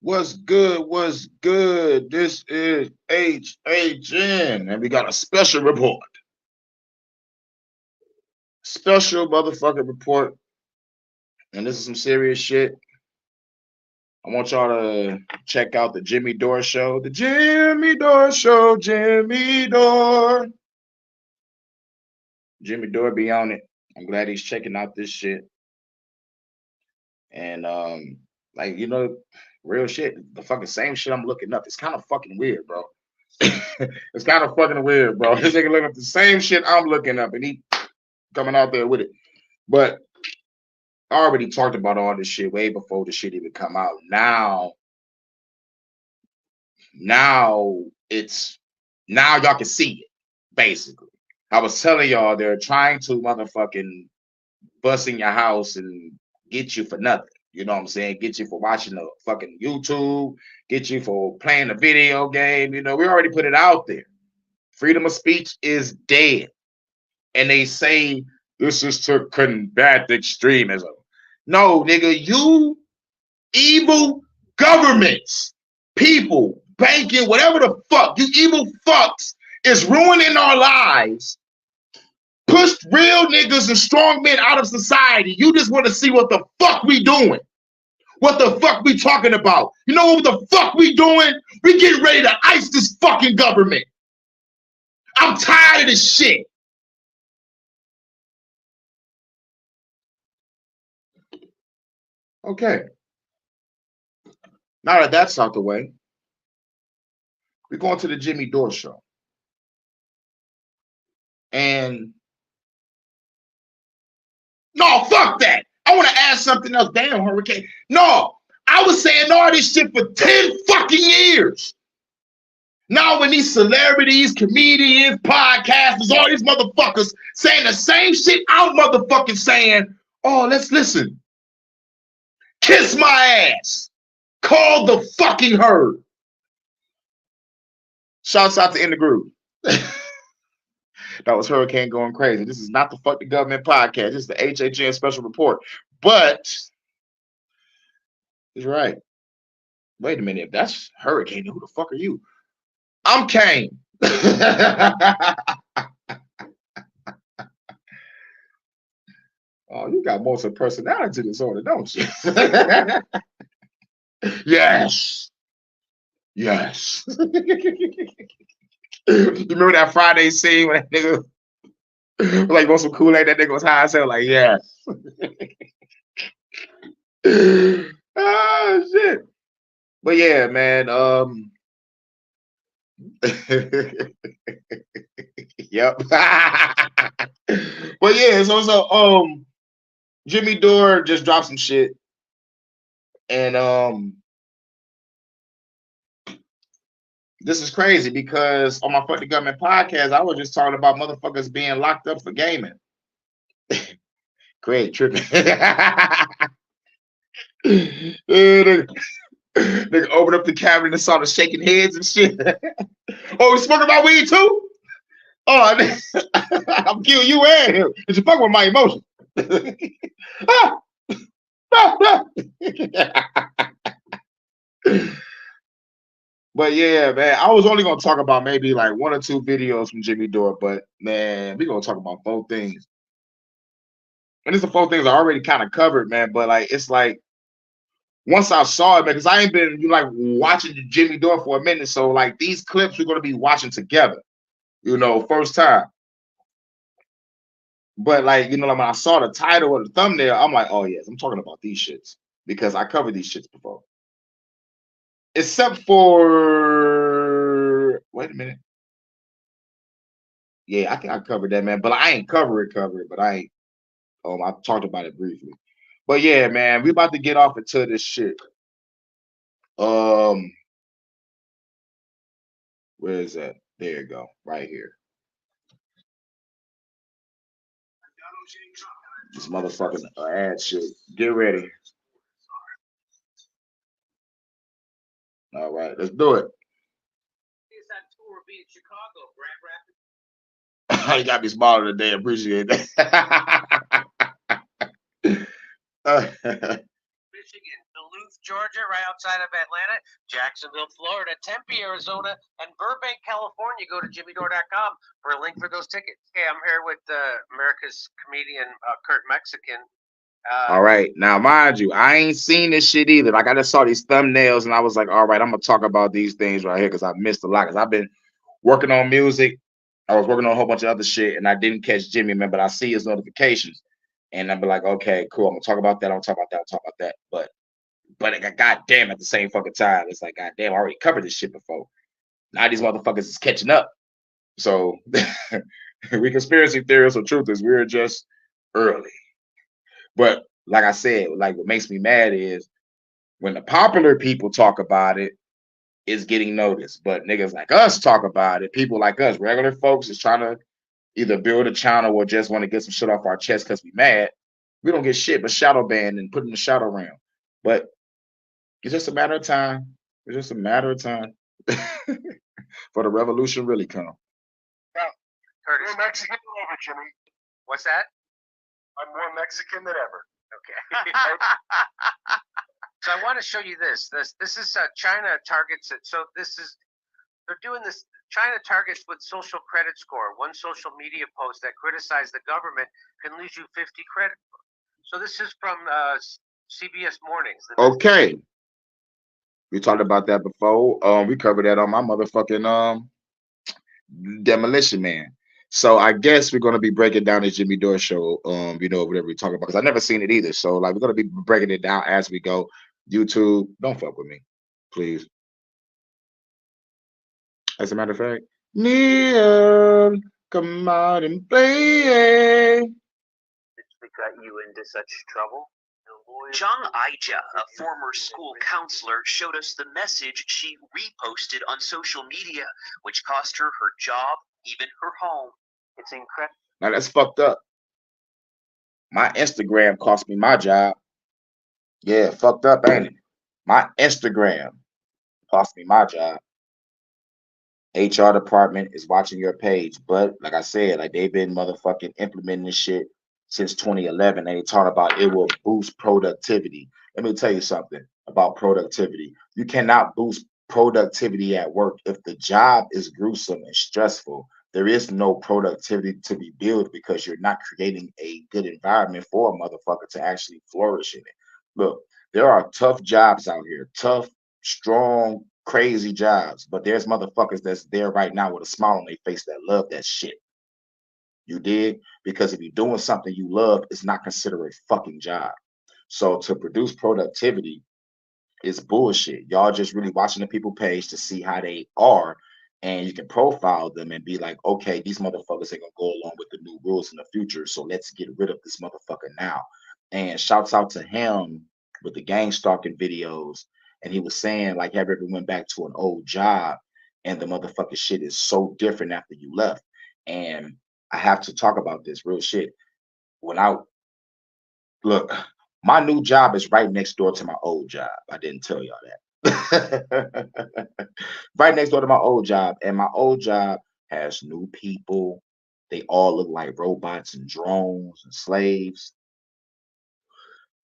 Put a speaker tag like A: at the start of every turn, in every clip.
A: What's good? What's good? This is HHN, and we got a special report. Special motherfucking report. And this is some serious shit. I want y'all to check out the Jimmy Dore show. The Jimmy Dore show. Jimmy Dore. Jimmy Dore be on it. I'm glad he's checking out this shit. And like, real shit. The fucking same shit I'm looking up. It's kind of fucking weird, bro. It's kind of fucking weird, bro. This nigga looking up the same shit I'm looking up, and he coming out there with it. But I already talked about all this shit way before the shit even come out. Now y'all can see it, basically. I was telling y'all they're trying to motherfucking bust in your house and get you for nothing. You know what I'm saying? Get you for watching the fucking YouTube, get you for playing a video game. We already put it out there. Freedom of speech is dead. And they say this is to combat extremism. No, nigga, you evil governments, people, banking, whatever the fuck, you evil fucks is ruining our lives. Pushed real niggas and strong men out of society. You just want to see what the fuck we doing. What the fuck we talking about? You know what the fuck we doing? We getting ready to ice this fucking government. I'm tired of this shit. Okay. Now that that's out the way, we're going to the Jimmy Dore show. And no, fuck that. I want to add something else. Damn, Hurricane. No, I was saying all this shit for 10 fucking years. Now when these celebrities, comedians, podcasters, all these motherfuckers saying the same shit I'm motherfucking saying, oh, let's listen. Kiss my ass. Call the fucking herd. Shouts out to In the Groove. That was Hurricane going crazy. This is not the Fuck the Government podcast. This is the HHN Special Report. But he's right. Wait a minute. If that's Hurricane, who the fuck are you? I'm Kane. Oh, you got multiple personality disorder, don't you? Yes. Yes. You remember that Friday scene when that nigga like want some Kool-Aid, that nigga was high as hell, like, yes. Oh shit. But yeah, man. Yep. But yeah, so Jimmy Dore just dropped some shit. And this is crazy because on my Fuck the Government podcast, I was just talking about motherfuckers being locked up for gaming. Great tripping. Nigga opened up the cabinet and saw the shaking heads and shit. Oh, you smoking my weed too? Oh, I'm killing you and him. Did you fuck with my emotions? But yeah, man, I was only gonna talk about maybe like 1 or 2 videos from Jimmy Dore, but man, we're gonna talk about 4 things. And it's the 4 things I already kind of covered, man. But like it's like once I saw it, man, because I ain't been watching Jimmy Dore for a minute. So like these clips we're gonna be watching together, first time. But like, like when I saw the title or the thumbnail, I'm like, oh yes, I'm talking about these shits because I covered these shits before. Except for wait a minute. Yeah, I think I covered that, man. But I ain't cover it, but I ain't I talked about it briefly. But yeah, man, we about to get off into this shit. Where is that? There you go, right here. This motherfucking ad shit. Get ready. All right, let's do it. You got me smaller today. Appreciate that.
B: Michigan, Duluth, Georgia, right outside of Atlanta, Jacksonville, Florida, Tempe, Arizona, and Burbank, California. Go to jimmydore.com for a link for those tickets. Hey, I'm here with America's comedian, Kurt Mexican.
A: All right. Now, mind you, I ain't seen this shit either. Like, I just saw these thumbnails and I was like, all right, I'm going to talk about these things right here because I missed a lot. Because I've been working on music. I was working on a whole bunch of other shit and I didn't catch Jimmy, man, but I see his notifications. And I'll be like, okay, cool. I'm going to talk about that. I'm going to talk about that. I'll talk about that. But goddamn, at the same fucking time, it's like, goddamn, I already covered this shit before. Now these motherfuckers is catching up. So we conspiracy theorists or truthers, we're just early. But like I said, like what makes me mad is when the popular people talk about it, it's getting noticed. But niggas like us talk about it. People like us, regular folks, is trying to either build a channel or just want to get some shit off our chest because we mad. We don't get shit but shadow banned and put in the shadow realm. But it's just a matter of time. It's just a matter of time for the revolution really come.
C: Now, you're Mexican than ever, Jimmy.
B: What's that?
C: I'm more Mexican than ever.
B: Okay. So I want to show you this. This is China targets it. So they're doing this. China targets with social credit score. One social media post that criticized the government can lose you 50 credit. So this is from CBS Mornings.
A: Okay. We talked about that before. We covered that on my motherfucking Demolition Man. So I guess we're gonna be breaking down the Jimmy Dore show. Whatever we talk about, because I've never seen it either. So like we're gonna be breaking it down as we go. YouTube, don't fuck with me, please. As a matter of fact, Neil, come out and play.
B: We got you into such trouble.
D: Zhang Aija, a former school counselor, showed us the message she reposted on social media, which cost her her job, even her home.
B: It's incredible.
A: Now that's fucked up. My Instagram cost me my job. Yeah, fucked up, ain't it? My Instagram cost me my job. HR department is watching your page, but like I said, like they've been motherfucking implementing this shit since 2011, and they talk about it will boost productivity. Let me tell you something about productivity. You cannot boost productivity at work if the job is gruesome and stressful. There is no productivity to be built because you're not creating a good environment for a motherfucker to actually flourish in it. Look, there are tough jobs out here, tough, strong, crazy jobs, but there's motherfuckers that's there right now with a smile on their face that love that shit. You dig? Because if you're doing something you love, it's not considered a fucking job. So to produce productivity is bullshit. Y'all just really watching the people page to see how they are, and you can profile them and be like, okay, these motherfuckers ain't gonna go along with the new rules in the future, so let's get rid of this motherfucker now. And shouts out to him with the gang stalking videos. And he was saying, like, have you ever went back to an old job and the motherfucking shit is so different after you left? And I have to talk about this real shit. When I look, my new job is right next door to my old job. I didn't tell y'all that. Right next door to my old job. And my old job has new people. They all look like robots and drones and slaves.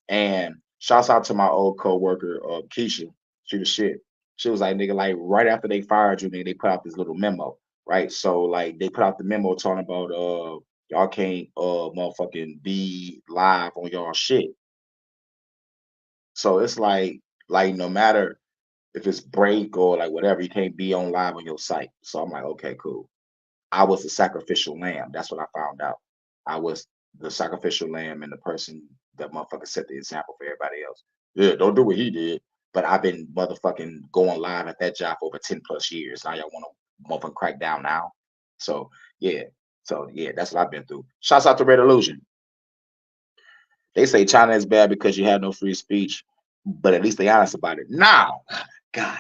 A: And shouts out to my old co-worker, Keisha. She was shit. She was like, nigga, like right after they fired you, nigga, they put out this little memo, right? So like they put out the memo talking about y'all can't motherfucking be live on y'all shit. So it's like no matter if it's break or like whatever, you can't be on live on your site. So I'm like, okay, cool. I was the sacrificial lamb. That's what I found out. I was the sacrificial lamb and the person that motherfucker set the example for everybody else. Yeah, don't do what he did. But I've been motherfucking going live at that job for over 10 plus years. Now y'all want to motherfucking crack down now. So yeah. That's what I've been through. Shouts out to Red Illusion. They say China is bad because you have no free speech, but at least they honest about it. Now, God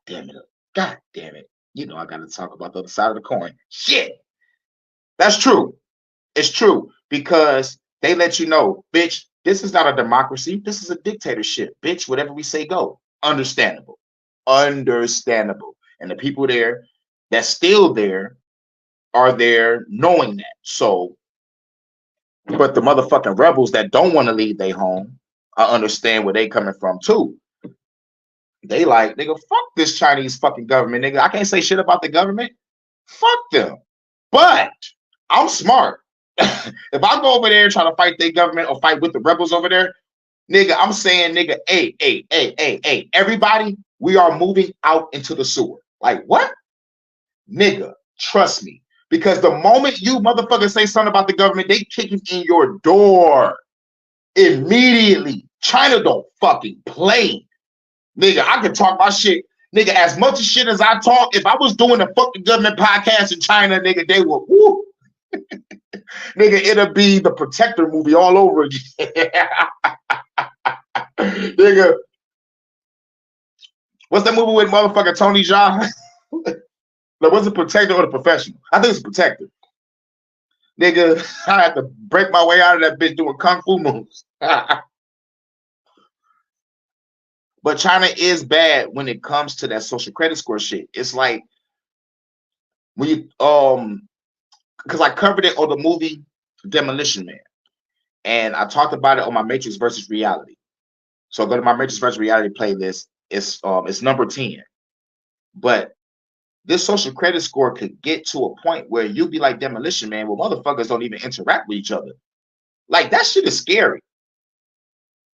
A: damn it. You know I gotta talk about the other side of the coin. Shit. That's true. It's true because they let you know, bitch, this is not a democracy. This is a dictatorship. Bitch, whatever we say, go. Understandable. And the people there that's still there are there knowing that. So, but the motherfucking rebels that don't want to leave their home I understand where they coming from too. They like, nigga, fuck this Chinese fucking government, nigga. I can't say shit about the government. Fuck them. But I'm smart. If I go over there and try to fight their government or fight with the rebels over there, nigga, I'm saying, nigga, hey, everybody, we are moving out into the sewer. Like, what? Nigga, trust me. Because the moment you motherfuckers say something about the government, they kicking in your door immediately. China don't fucking play. Nigga, I can talk my shit. Nigga, as much as shit as I talk, if I was doing a fuck the government podcast in China, nigga, they would, woo. Nigga, it'll be the Protector movie all over again. Nigga, what's that movie with motherfucker Tony Jaa? Like, what's the Protector or the Professional? I think it's Protector. Nigga, I had to break my way out of that bitch doing kung fu moves. But China is bad when it comes to that social credit score shit. It's like when you because I covered it on the movie Demolition Man, and I talked about it on my Matrix versus Reality. So go to my Matrix versus Reality playlist. It's number 10. But this social credit score could get to a point where you be like Demolition Man, where motherfuckers don't even interact with each other. Like, that shit is scary,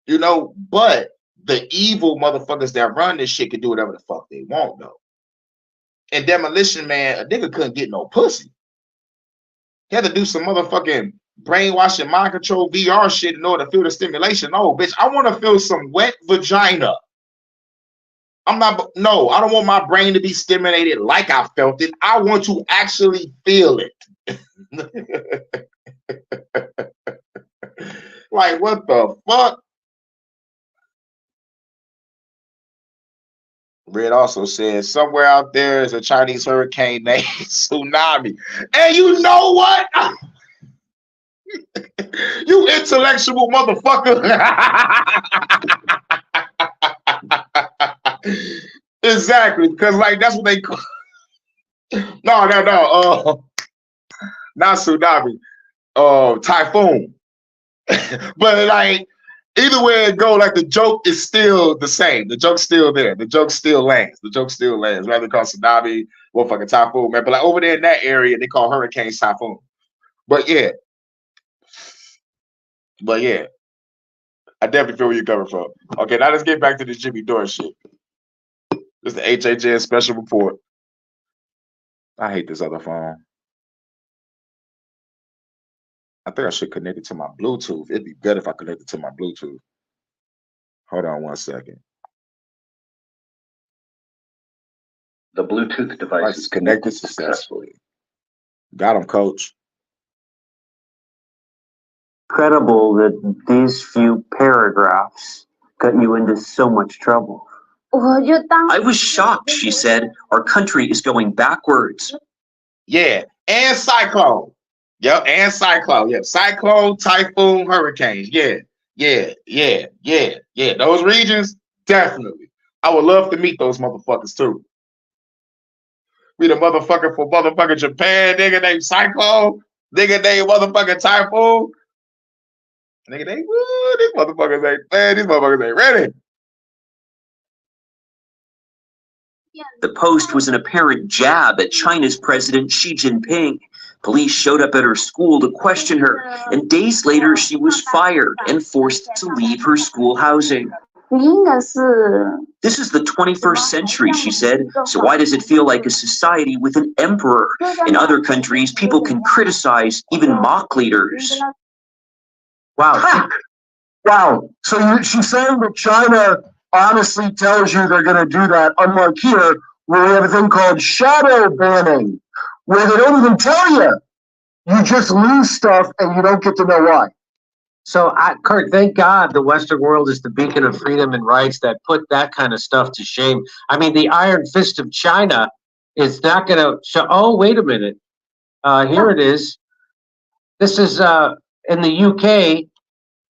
A: you know. But the evil motherfuckers that run this shit can do whatever the fuck they want, though. And Demolition Man, a nigga couldn't get no pussy. He had to do some motherfucking brainwashing, mind control VR shit in order to feel the stimulation. No, bitch, I want to feel some wet vagina. I don't want my brain to be stimulated like I felt it. I want to actually feel it. Like, what the fuck? Red also says, somewhere out there is a Chinese hurricane named Tsunami. And you know what? You intellectual motherfucker. Exactly, because like that's what they call. No, not tsunami, typhoon. But like either way it go, like the joke is still the same. The joke's still there. The joke still lands. Rather call tsunami, motherfucking typhoon, man. But like over there in that area, they call hurricanes typhoon. But yeah, I definitely feel where you're coming from. Okay, now let's get back to the Jimmy Dore shit. This is the HHN Special Report. I hate this other phone. I think I should connect it to my Bluetooth. It'd be better if I connected to my Bluetooth. Hold on 1 second.
E: The Bluetooth device is
A: connected successfully. Got him, coach.
F: Incredible that these few paragraphs got you into so much trouble.
D: I was shocked, she said. Our country is going backwards.
A: Yeah, and cyclone. Yep, and cyclone. Yep, cyclone, typhoon, hurricanes. Yeah. Those regions, definitely. I would love to meet those motherfuckers too. We the motherfucker for motherfucking Japan, nigga named Cyclone, nigga named motherfucking Typhoon. Nigga, these motherfuckers ain't ready.
D: The post was an apparent jab at China's President Xi Jinping. Police showed up at her school to question her, and days later she was fired and forced to leave her school housing. This is the 21st century, she said, so why does it feel like a society with an emperor? In other countries, people can criticize, even mock leaders.
C: Wow. Wow. So she's saying that China honestly tells you they're going to do that, unlike here, where we have a thing called shadow banning, where they don't even tell you. You just lose stuff and you don't get to know why.
G: So, Kurt, thank God the Western world is the beacon of freedom and rights that put that kind of stuff to shame. I mean, the iron fist of China is not going to show. Oh, wait a minute. Here it is. This is in the UK.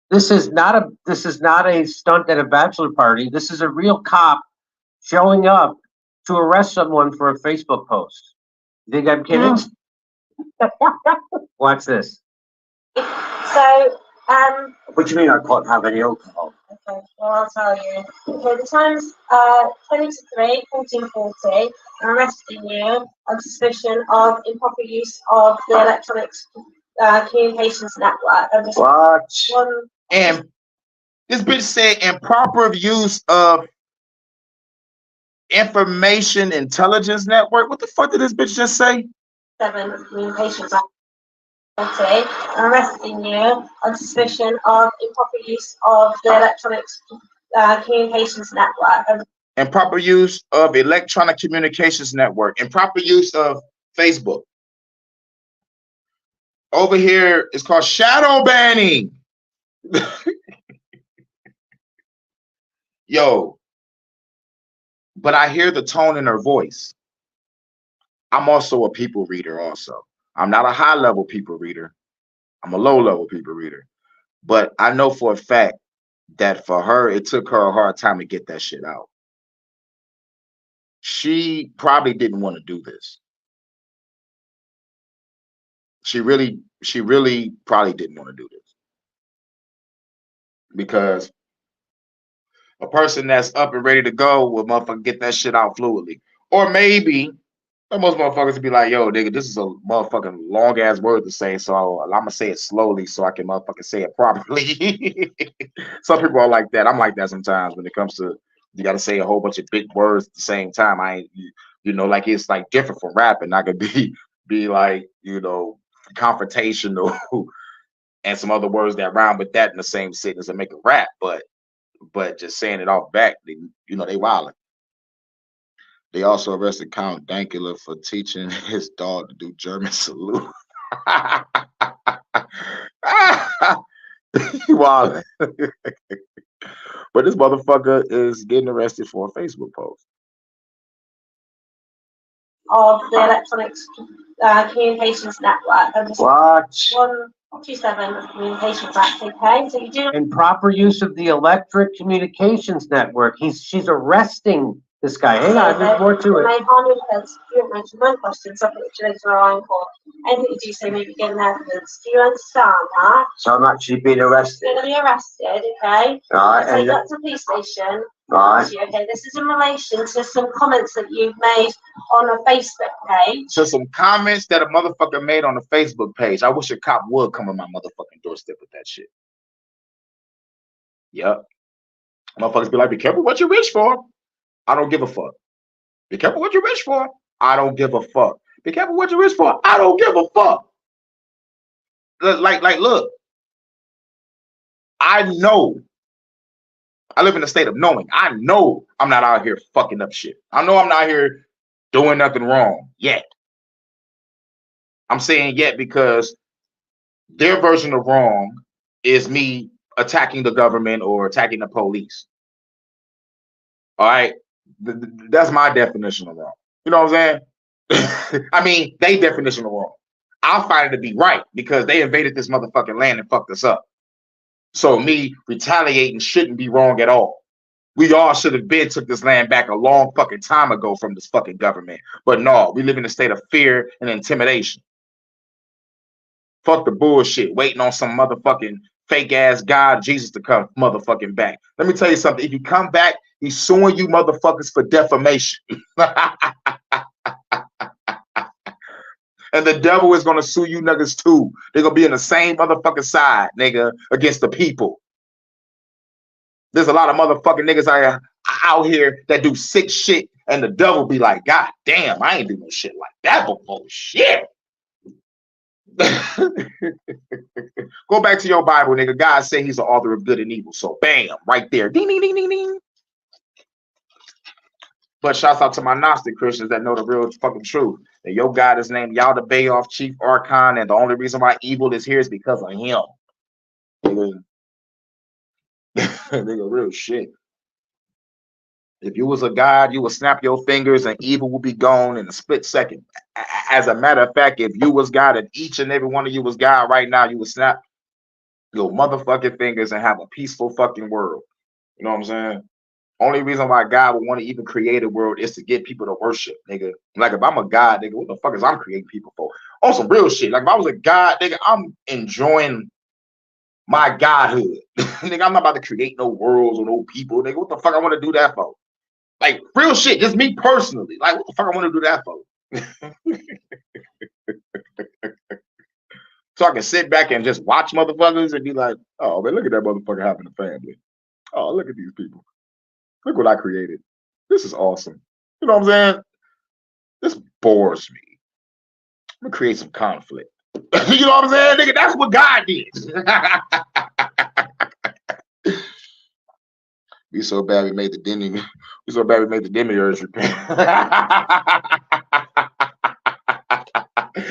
G: This is not a stunt at a bachelor party. This is a real cop showing up to arrest someone for a Facebook post. You think I'm kidding? Watch this.
H: So
F: What do you mean I can't have any alcohol?
H: Okay, well, I'll tell you. Okay, the time's 20 to 3, 14:40. I'm arresting you on suspicion of improper use of the electronics communications network.
F: What?
A: And this bitch said improper use of information intelligence network. What the fuck did this bitch just say?
H: 7 communications. Okay, I'm arresting you on suspicion of improper use of the electronics communications network.
A: Improper use of electronic communications network. Improper use of Facebook. Over here, it's called shadow banning. Yo, but I hear the tone in her voice. I'm also a people reader also. I'm not a high-level people reader. I'm a low-level people reader. But I know for a fact that for her, it took her a hard time to get that shit out. She probably didn't want to do this. She really probably didn't want to do this. Because a person that's up and ready to go will motherfucker get that shit out fluidly. Or maybe most motherfuckers would be like, yo, nigga, this is a motherfucking long ass word to say, so I'm gonna say it slowly so I can motherfucking say it properly. Some people are like that. I'm like that sometimes when it comes to you gotta say a whole bunch of big words at the same time. I ain't, you know, like it's like different from rapping. I could be like, you know, confrontational and some other words that rhyme with that in the same sentence and make a rap, but just saying it off back, you know, they wildin'. They also arrested Count Dankula for teaching his dog to do German salute. Wildin'. But this motherfucker is getting arrested for a Facebook post.
H: Of the electronics communications network.
F: What?
H: 127 Communications Act, okay? So you do
G: Improper use of the electric communications network. She's arresting this guy. Hang on, there's more to it.
H: may harm your defense. You don't mention my questions, subject to later on in court. Anything you do say may be given evidence. Do you understand that?
F: So I'm actually being arrested.
H: You're going to be arrested, okay?
F: Right.
H: Take that to the police station.
F: Right.
H: Okay, this is in relation to some comments that you've made on a Facebook page.
A: So some comments that a motherfucker made on the Facebook page. I wish a cop would come on my motherfucking doorstep with that shit. Yep. Motherfuckers be like, be careful what you reach for. I don't give a fuck. Be careful what you reach for. I don't give a fuck. Be careful what you reach for. I don't give a fuck. Like, look. I know. I live in a state of knowing. I know I'm not out here fucking up shit. I know I'm not here doing nothing wrong yet. I'm saying yet because their version of wrong is me attacking the government or attacking the police. All right? That's my definition of wrong. You know what I'm saying? I mean, they definition of wrong. I'll find it to be right because they invaded this motherfucking land and fucked us up. So me retaliating shouldn't be wrong at all. We all should have been took this land back a long fucking time ago from this fucking government. But no, we live in a state of fear and intimidation. Fuck the bullshit, waiting on some motherfucking fake ass God, Jesus, to come motherfucking back. Let me tell you something. If he come back, he's suing you motherfuckers for defamation. And the devil is gonna sue you niggas too. They're gonna be in the same motherfucking side, nigga, against the people. There's a lot of motherfucking niggas out here that do sick shit, and the devil be like, God damn, I ain't do no shit like that before. Shit. Go back to your Bible, nigga. God said he's the author of good and evil. So bam, right there. Ding, ding, ding, ding, ding. But shouts out to my Gnostic Christians that know the real fucking truth. That your God is named Yaldabaoth, Chief Archon, and the only reason why evil is here is because of him. Nigga, nigga, real shit. If you was a god, you would snap your fingers and evil will be gone in a split second. As a matter of fact, if you was God and each and every one of you was God right now, you would snap your motherfucking fingers and have a peaceful fucking world. You know what I'm saying? Only reason why God would want to even create a world is to get people to worship, nigga. Like, if I'm a God, nigga, what the fuck is I'm creating people for? On some real shit. Like, if I was a God, nigga, I'm enjoying my godhood. Nigga, I'm not about to create no worlds or no people. Nigga, what the fuck I want to do that for? Like, real shit, just me personally. Like, what the fuck I want to do that for? So I can sit back and just watch motherfuckers and be like, oh, man, look at that motherfucker having a family. Oh, look at these people. Look what I created. This is awesome. You know what I'm saying? This bores me. I'm going to create some conflict. You know what I'm saying, nigga? That's what God did. We so bad we made the demiurge repent.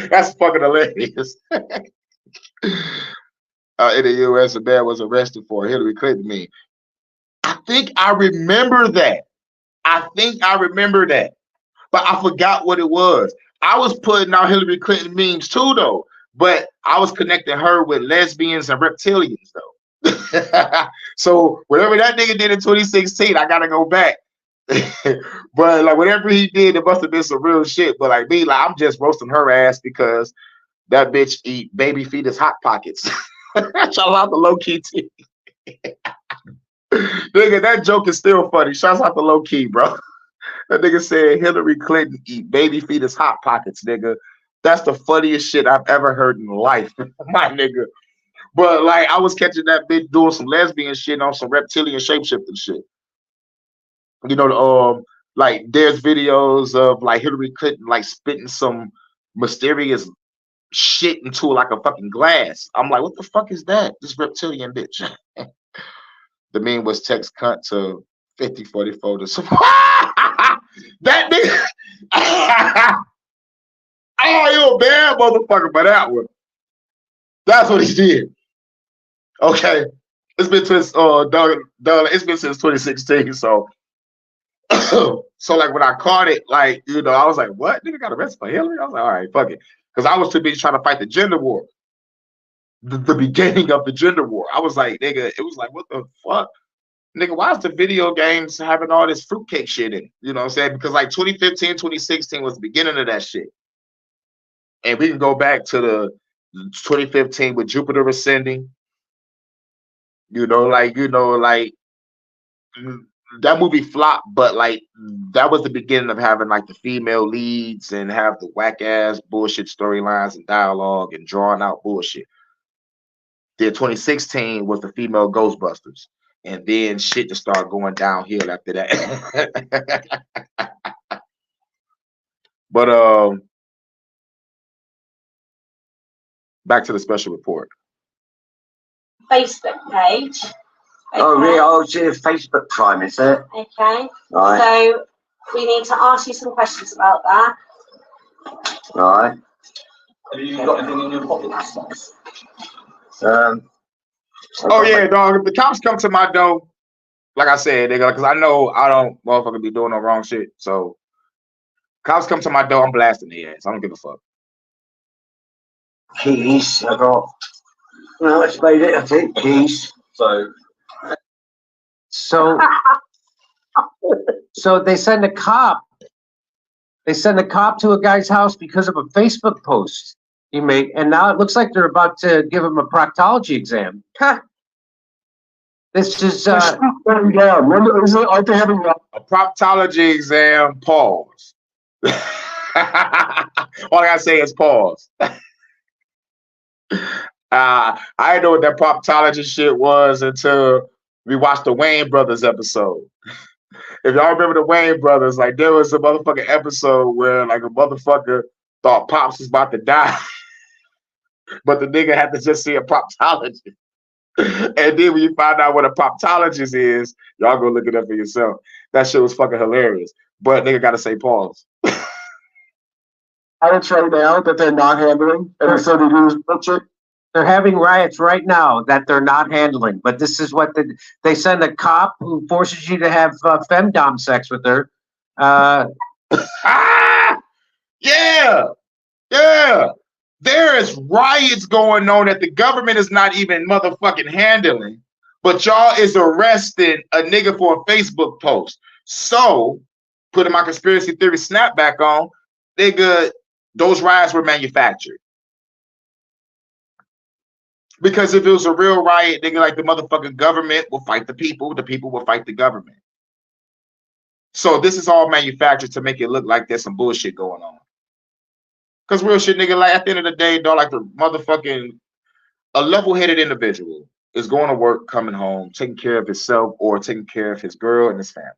A: That's fucking hilarious. In the U.S., a man was arrested for a Hillary Clinton meme. I think I remember that. But I forgot what it was. I was putting out Hillary Clinton memes too, though. But I was connecting her with lesbians and reptilians, though. So whatever that nigga did in 2016, I gotta go back. But like whatever he did, it must have been some real shit. But like me, like I'm just roasting her ass because that bitch eat baby fetus hot pockets. Shout out to Low Key T. Nigga, that joke is still funny. Shouts out to Low Key, bro. That nigga said Hillary Clinton eat baby fetus hot pockets, nigga. That's the funniest shit I've ever heard in life, my nigga. But like I was catching that bitch doing some lesbian shit on some reptilian shapeshifting shit. You know, like there's videos of like Hillary Clinton like spitting some mysterious shit into like a fucking glass. I'm like, what the fuck is that? This reptilian bitch. The meme was text cunt to 5044 to support. That nigga. Oh, you a bad motherfucker for that one. That's what he did. Okay. It's been since it's been since 2016, so so like when I caught it, like, you know, I was like, what? Nigga got arrested for Hillary? I was like, all right, fuck it. Because I was too busy trying to fight the gender war. The beginning of the gender war. I was like, nigga, it was like, what the fuck? Nigga, why is the video games having all this fruitcake shit in it? You know what I'm saying? Because like 2015, 2016 was the beginning of that shit. And we can go back to the 2015 with Jupiter Ascending. You know, like that movie flopped, but like that was the beginning of having like the female leads and have the whack ass bullshit storylines and dialogue and drawing out bullshit. Then 2016 was the female Ghostbusters, and then shit just started going downhill after that. But back to the special report.
H: Facebook page. Okay.
F: Oh, really? Oh, it's a Facebook Prime, is it?
H: Okay.
F: Right.
H: So we need to ask you some questions about that.
F: Right.
E: Have you got anything in your pockets?
A: Oh yeah, dog. If the cops come to my door, like I said, nigga, because I know I don't motherfucker be doing no wrong shit. So cops come to my door, I'm blasting their ass. I don't give a fuck.
F: Keys, I got. No, that's made it, I think. Keys.
G: So they send a cop. They send a cop to a guy's house because of a Facebook post he made, and now it looks like they're about to give him a proctology exam. This is
C: Aren't they having
A: a proctology exam? Pause. All I gotta say is pause. I didn't know what that proctology shit was until we watched the Wayne Brothers episode. If y'all remember the Wayne Brothers, like there was a motherfucking episode where like a motherfucker thought Pops was about to die, but the nigga had to just see a proctologist. And then when you find out what a proctologist is, y'all go look it up for yourself. That shit was fucking hilarious. But nigga gotta say pause.
C: riots right now that they're not handling, and so they use bullshit?
G: they're having riots right now that they're not handling. But this is what they send a cop who forces you to have femdom sex with her.
A: Yeah. There is riots going on that the government is not even motherfucking handling, but y'all is arresting a nigga for a Facebook post. So, putting my conspiracy theory snapback on, nigga, those riots were manufactured. Because if it was a real riot, nigga, like the motherfucking government will fight the people will fight the government. So this is all manufactured to make it look like there's some bullshit going on. Because real shit, nigga, like at the end of the day, dog, like the motherfucking, a level-headed individual is going to work, coming home, taking care of himself or taking care of his girl and his family.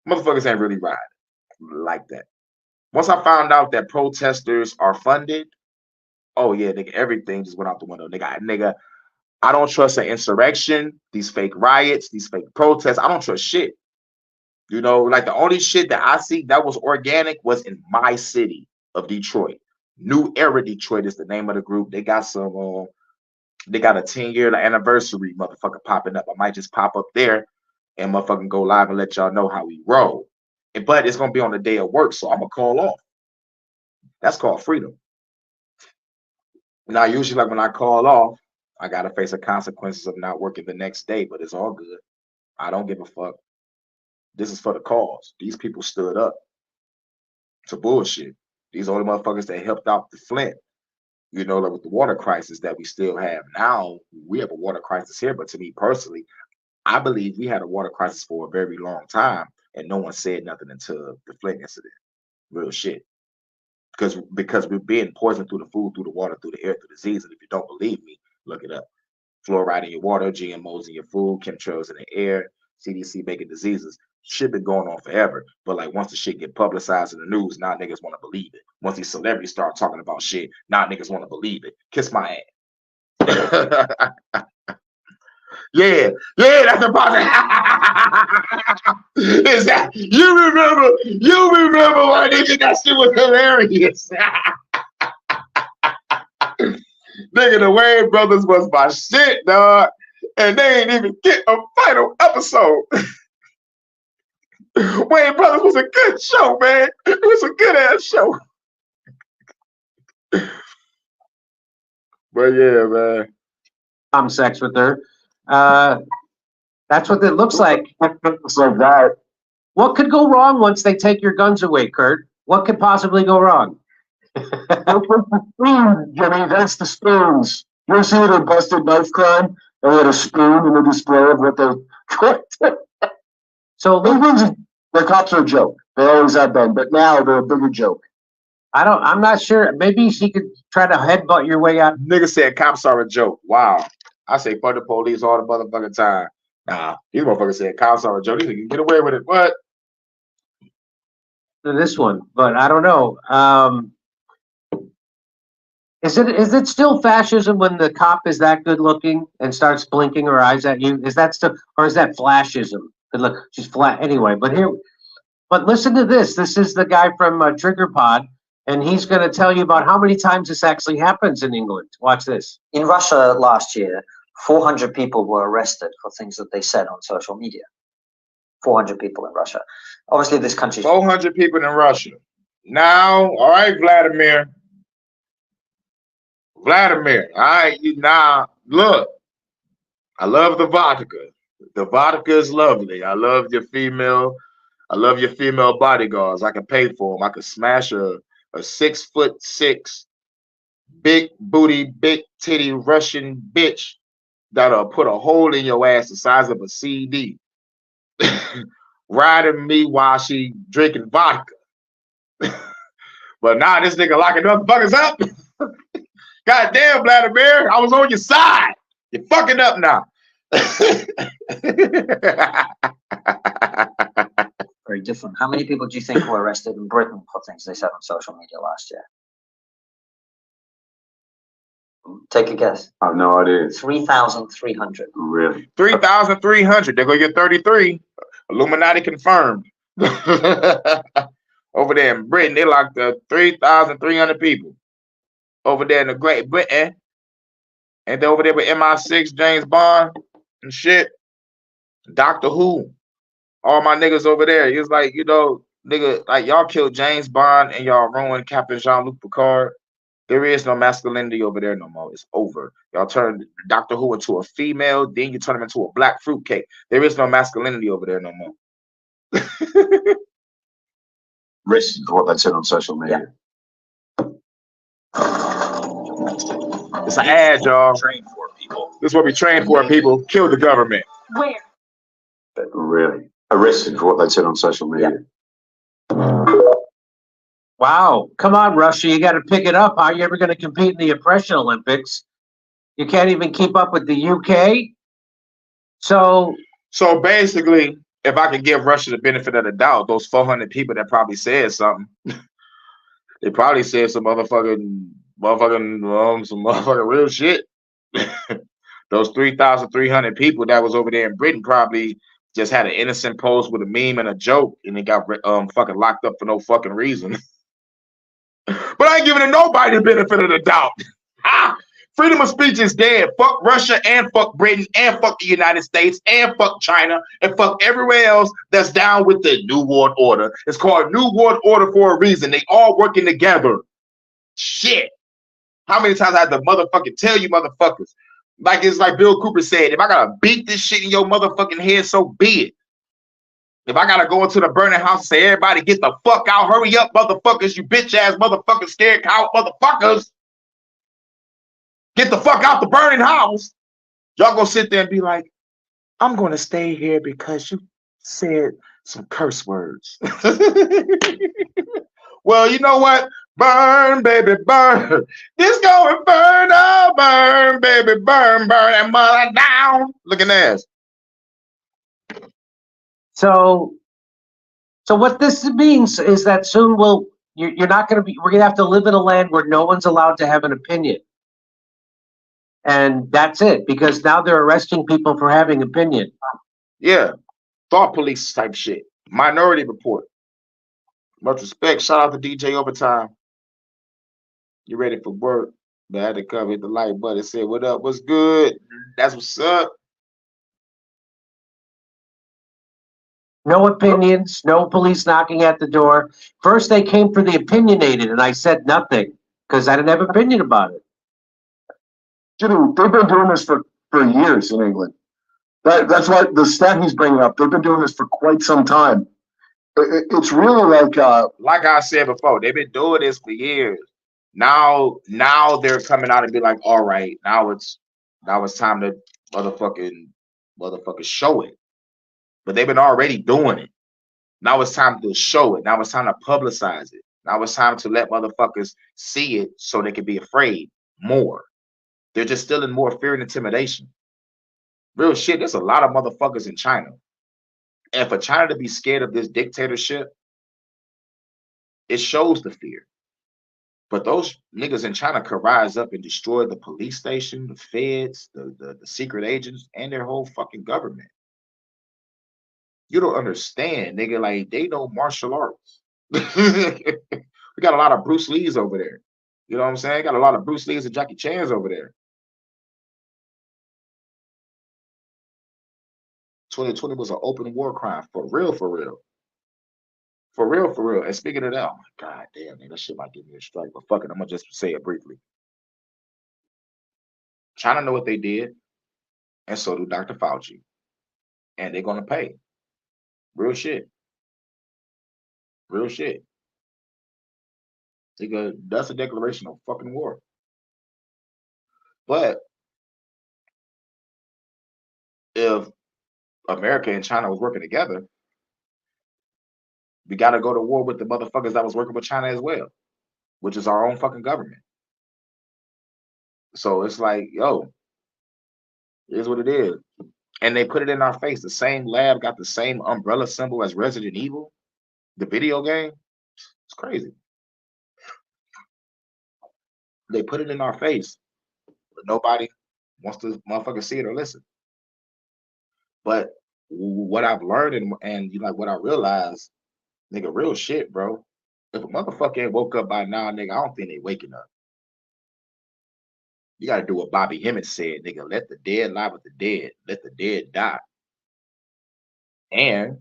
A: Motherfuckers ain't really riding like that. Once I found out that protesters are funded, oh yeah, nigga, everything just went out the window. Nigga, I don't trust an insurrection, these fake riots, these fake protests. I don't trust shit. You know, like the only shit that I see that was organic was in my city of Detroit. New Era Detroit is the name of the group. They got some they got a 10-year anniversary motherfucker popping up. I might just pop up there and motherfucking go live and let y'all know how we roll. But it's gonna be on the day of work, so I'm gonna call off. That's called freedom. Now, usually, like when I call off, I gotta face the consequences of not working the next day, but it's all good. I don't give a fuck. This is for the cause. These people stood up to bullshit. These are the motherfuckers that helped out the Flint, you know, like with the water crisis that we still have. Now, we have a water crisis here, but to me personally, I believe we had a water crisis for a very long time, and no one said nothing until the Flint incident. Real shit. Because we're being poisoned through the food, through the water, through the air, through disease. And if you don't believe me, look it up. Fluoride in your water, GMOs in your food, chemtrails in the air, CDC making diseases. Shit been going on forever. But like once the shit get publicized in the news, now niggas want to believe it. Once these celebrities start talking about shit, now niggas want to believe it. Kiss my ass. Yeah, that's the part. Is that you remember when they did that shit was hilarious. Nigga, the Wayne brothers was my shit, dog. And they ain't even get a final episode. Wayne brothers was a good show, man. It was a good ass show. But yeah, man.
G: Sex with her. That's what it looks like.
C: So that.
G: What could go wrong once they take your guns away, Kurt? What could possibly go wrong?
C: Jimmy, that's the spoons. You ever see what a busted knife crime? They had a spoon in the display of what they.
G: So
C: the cops are a joke. They always have been, but now they're a bigger joke.
G: I'm not sure. Maybe she could try to headbutt your way out.
A: Nigga said cops are a joke. Wow. I say fuck the police all the motherfucking time. Nah, these motherfuckers said cops are a joke. These niggas get away with it. What?
G: This one, but I don't know. Is it still fascism when the cop is that good looking and starts blinking her eyes at you? Is that still, or is that flashism? Good look, she's flat anyway. But listen to this. This is the guy from Trigger Pod, and he's going to tell you about how many times this actually happens in England. Watch this.
I: In Russia last year, 400 people were arrested for things that they said on social media. 400 people in Russia. Obviously, this country.
A: 400 people in Russia. Now, all right, Vladimir. All right, now look. I love the vodka. The vodka is lovely. I love your female bodyguards. I can pay for them. I could smash a 6'6", big booty, big titty Russian bitch that'll put a hole in your ass the size of a CD. Riding me while she drinking vodka. But now this nigga locking motherfuckers up. Goddamn, Vladimir, I was on your side. You're fucking up now.
I: Very different. How many people do you think were arrested in Britain for things they said on social media last year? Take a guess.
C: I have no idea.
I: 3,300.
C: Really?
A: 3,300. They're gonna get 33. Illuminati confirmed. Over there in Britain, they locked up 3,300 people. Over there in the Great Britain. And they over there with MI6, James Bond and shit. Doctor Who. All my niggas over there. It's like, you know, nigga, like y'all killed James Bond and y'all ruined Captain Jean-Luc Picard. There is no masculinity over there no more. It's over. Y'all turn Doctor Who into a female, then you turn him into a black fruitcake. There is no masculinity over there no more.
C: Risk is what they said on social media.
A: It's an ad, y'all.
E: Trained for people.
A: This is what we train for, people. Kill the government.
H: Where?
C: Really? Arrested for what they said on social media.
G: Wow. Come on, Russia. You got to pick it up. How are you ever going to compete in the oppression Olympics? You can't even keep up with the UK. So
A: basically, if I could give Russia the benefit of the doubt, those 400 people that probably said something, they probably said some motherfucking real shit. Those 3,300 people that was over there in Britain probably just had an innocent post with a meme and a joke, and they got fucking locked up for no fucking reason. But I ain't giving nobody the benefit of the doubt. Freedom of speech is dead. Fuck Russia and fuck Britain and fuck the United States and fuck China and fuck everywhere else that's down with the New World Order. It's called New World Order for a reason. They all working together. Shit. How many times I had to motherfucking tell you motherfuckers? Like it's like Bill Cooper said, if I gotta beat this shit in your motherfucking head, so be it. If I gotta go into the burning house and say, everybody get the fuck out, hurry up, motherfuckers, you bitch ass motherfuckers, scared cow motherfuckers. Get the fuck out the burning house. Y'all gonna sit there and be like, I'm gonna stay here because you said some curse words. Well, you know what? Burn, baby, burn. This going burn, oh, burn, baby, burn, burn that mother down. Looking ass.
G: So what this means is that soon you're not going to be, we're going to have to live in a land where no one's allowed to have an opinion. And that's it, because now they're arresting people for having opinion.
A: Yeah. Thought police type shit. Minority Report. Much respect. Shout out to DJ Overtime. You ready for work? But I had to come hit the like button and say, what up? What's good? That's what's up.
G: No opinions, no police knocking at the door. First, they came for the opinionated, and I said nothing because I didn't have an opinion about it.
C: Dude, they've been doing this for years in England. That's why the stat he's bringing up, they've been doing this for quite some time. It's really
A: like I said before, they've been doing this for years. Now they're coming out and be like, all right, now it's time to motherfucking show it. But they've been already doing it. Now it's time to show it. Now it's time to publicize it. Now it's time to let motherfuckers see it so they can be afraid more. They're just still in more fear and intimidation. Real shit, there's a lot of motherfuckers in China. And for China to be scared of this dictatorship, it shows the fear. But those niggas in China could rise up and destroy the police station, the feds, the secret agents, and their whole fucking government. You don't understand, nigga. Like, they know martial arts. We got a lot of Bruce Lees over there. You know what I'm saying? Got a lot of Bruce Lees and Jackie Chans over there. 2020 was an open war crime. For real, for real. For real, for real. And speaking of that, oh my God damn, man, that shit might give me a strike. But fuck it, I'm gonna just say it briefly. China know what they did, and so do Dr. Fauci. And they're gonna pay. Real shit. Real shit. That's a declaration of fucking war. But if America and China was working together, we got to go to war with the motherfuckers that was working with China as well, which is our own fucking government. So it's like, yo, it is what it is. And they put it in our face. The same lab got the same umbrella symbol as Resident Evil, the video game. It's crazy. They put it in our face, but nobody wants to motherfucker see it or listen. But what I've learned and you like what I realized, nigga, real shit, bro. If a motherfucker ain't woke up by now, nigga, I don't think they waking up. You gotta do what Bobby Hemmett said, nigga. Let the dead lie with the dead. Let the dead die. And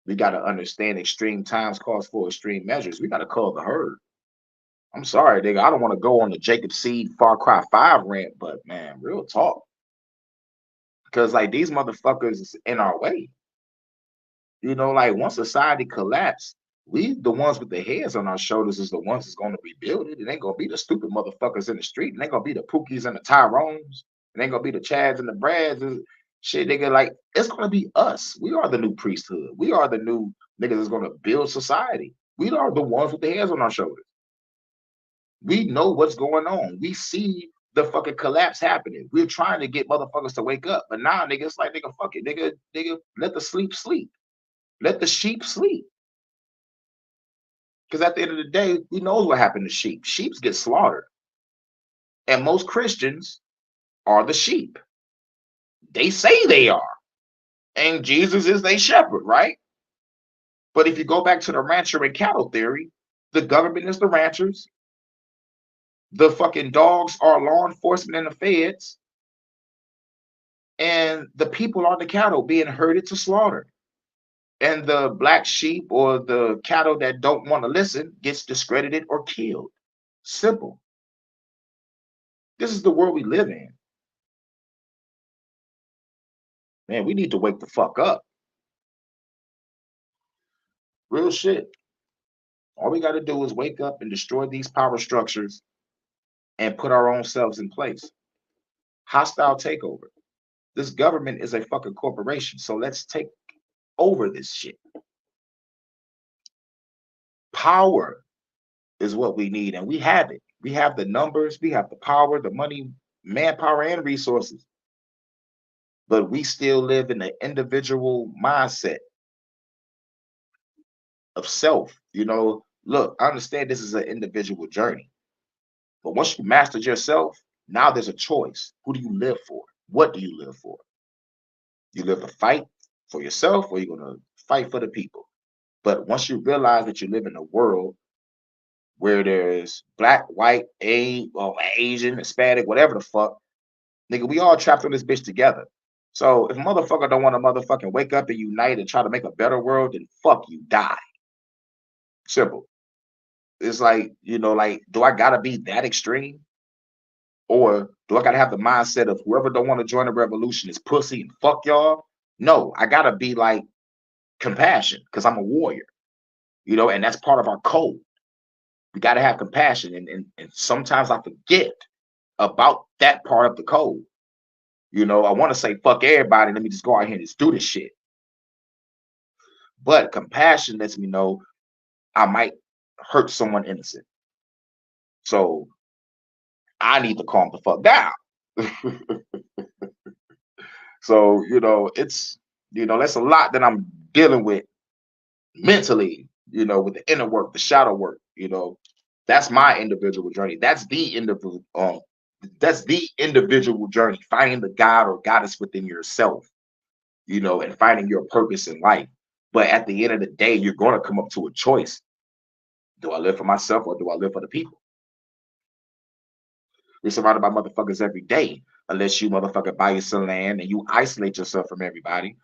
A: we gotta understand extreme times calls for extreme measures. We gotta call the herd. I'm sorry, nigga. I don't want to go on the Jacob Seed Far Cry 5 rant, but man, real talk. Because like these motherfuckers is in our way. You know, like once society collapsed, We, the ones with the heads on our shoulders, is the ones that's going to rebuild it. It ain't going to be the stupid motherfuckers in the street. It ain't going to be the Pookies and the Tyrones. It ain't going to be the Chads and the Brads. Shit, nigga, like, it's going to be us. We are the new priesthood. We are the new niggas that's going to build society. We are the ones with the heads on our shoulders. We know what's going on. We see the fucking collapse happening. We're trying to get motherfuckers to wake up. But now, nigga, it's like, nigga, fuck it. Nigga, let the sleep sleep. Let the sheep sleep. Because at the end of the day, we know what happened to sheep. Sheep get slaughtered. And most Christians are the sheep. They say they are. And Jesus is their shepherd, right? But if you go back to the rancher and cattle theory, the government is the ranchers. The fucking dogs are law enforcement and the feds. And the people are the cattle being herded to slaughter. And the black sheep or the cattle that don't want to listen gets discredited or killed. Simple. This is the world we live in. Man, we need to wake the fuck up. Real shit. All we got to do is wake up and destroy these power structures and put our own selves in place. Hostile takeover. This government is a fucking corporation, so let's take over this shit. Power is what we need, and we have it. We have the numbers, we have the power, the money, manpower, and resources. But we still live in the individual mindset of self. You know, look, I understand this is an individual journey. But once you mastered yourself, now there's a choice. Who do you live for? What do you live for? You live to fight for yourself, or you're going to fight for the people. But once you realize that you live in a world where there's black, white, Asian, Hispanic, whatever the fuck, nigga, we all trapped on this bitch together. So if a motherfucker don't want to motherfucking wake up and unite and try to make a better world, then fuck you, die. Simple. It's like, you know, like, do I gotta be that extreme? Or do I gotta have the mindset of whoever don't want to join the revolution is pussy and fuck y'all? No, I gotta be like compassion because I'm a warrior, you know, and that's part of our code. We gotta have compassion, and sometimes I forget about that part of the code. You know, I want to say fuck everybody. Let me just go out here and just do this shit. But compassion lets me know I might hurt someone innocent. So I need to calm the fuck down. So, you know, it's, you know, that's a lot that I'm dealing with mentally, you know, with the inner work, the shadow work, you know. That's my individual journey. That's the individual journey, finding the God or goddess within yourself, you know, and finding your purpose in life. But at the end of the day, you're going to come up to a choice. Do I live for myself or do I live for the people? You're surrounded by motherfuckers every day, unless you motherfucker buy you some land and you isolate yourself from everybody.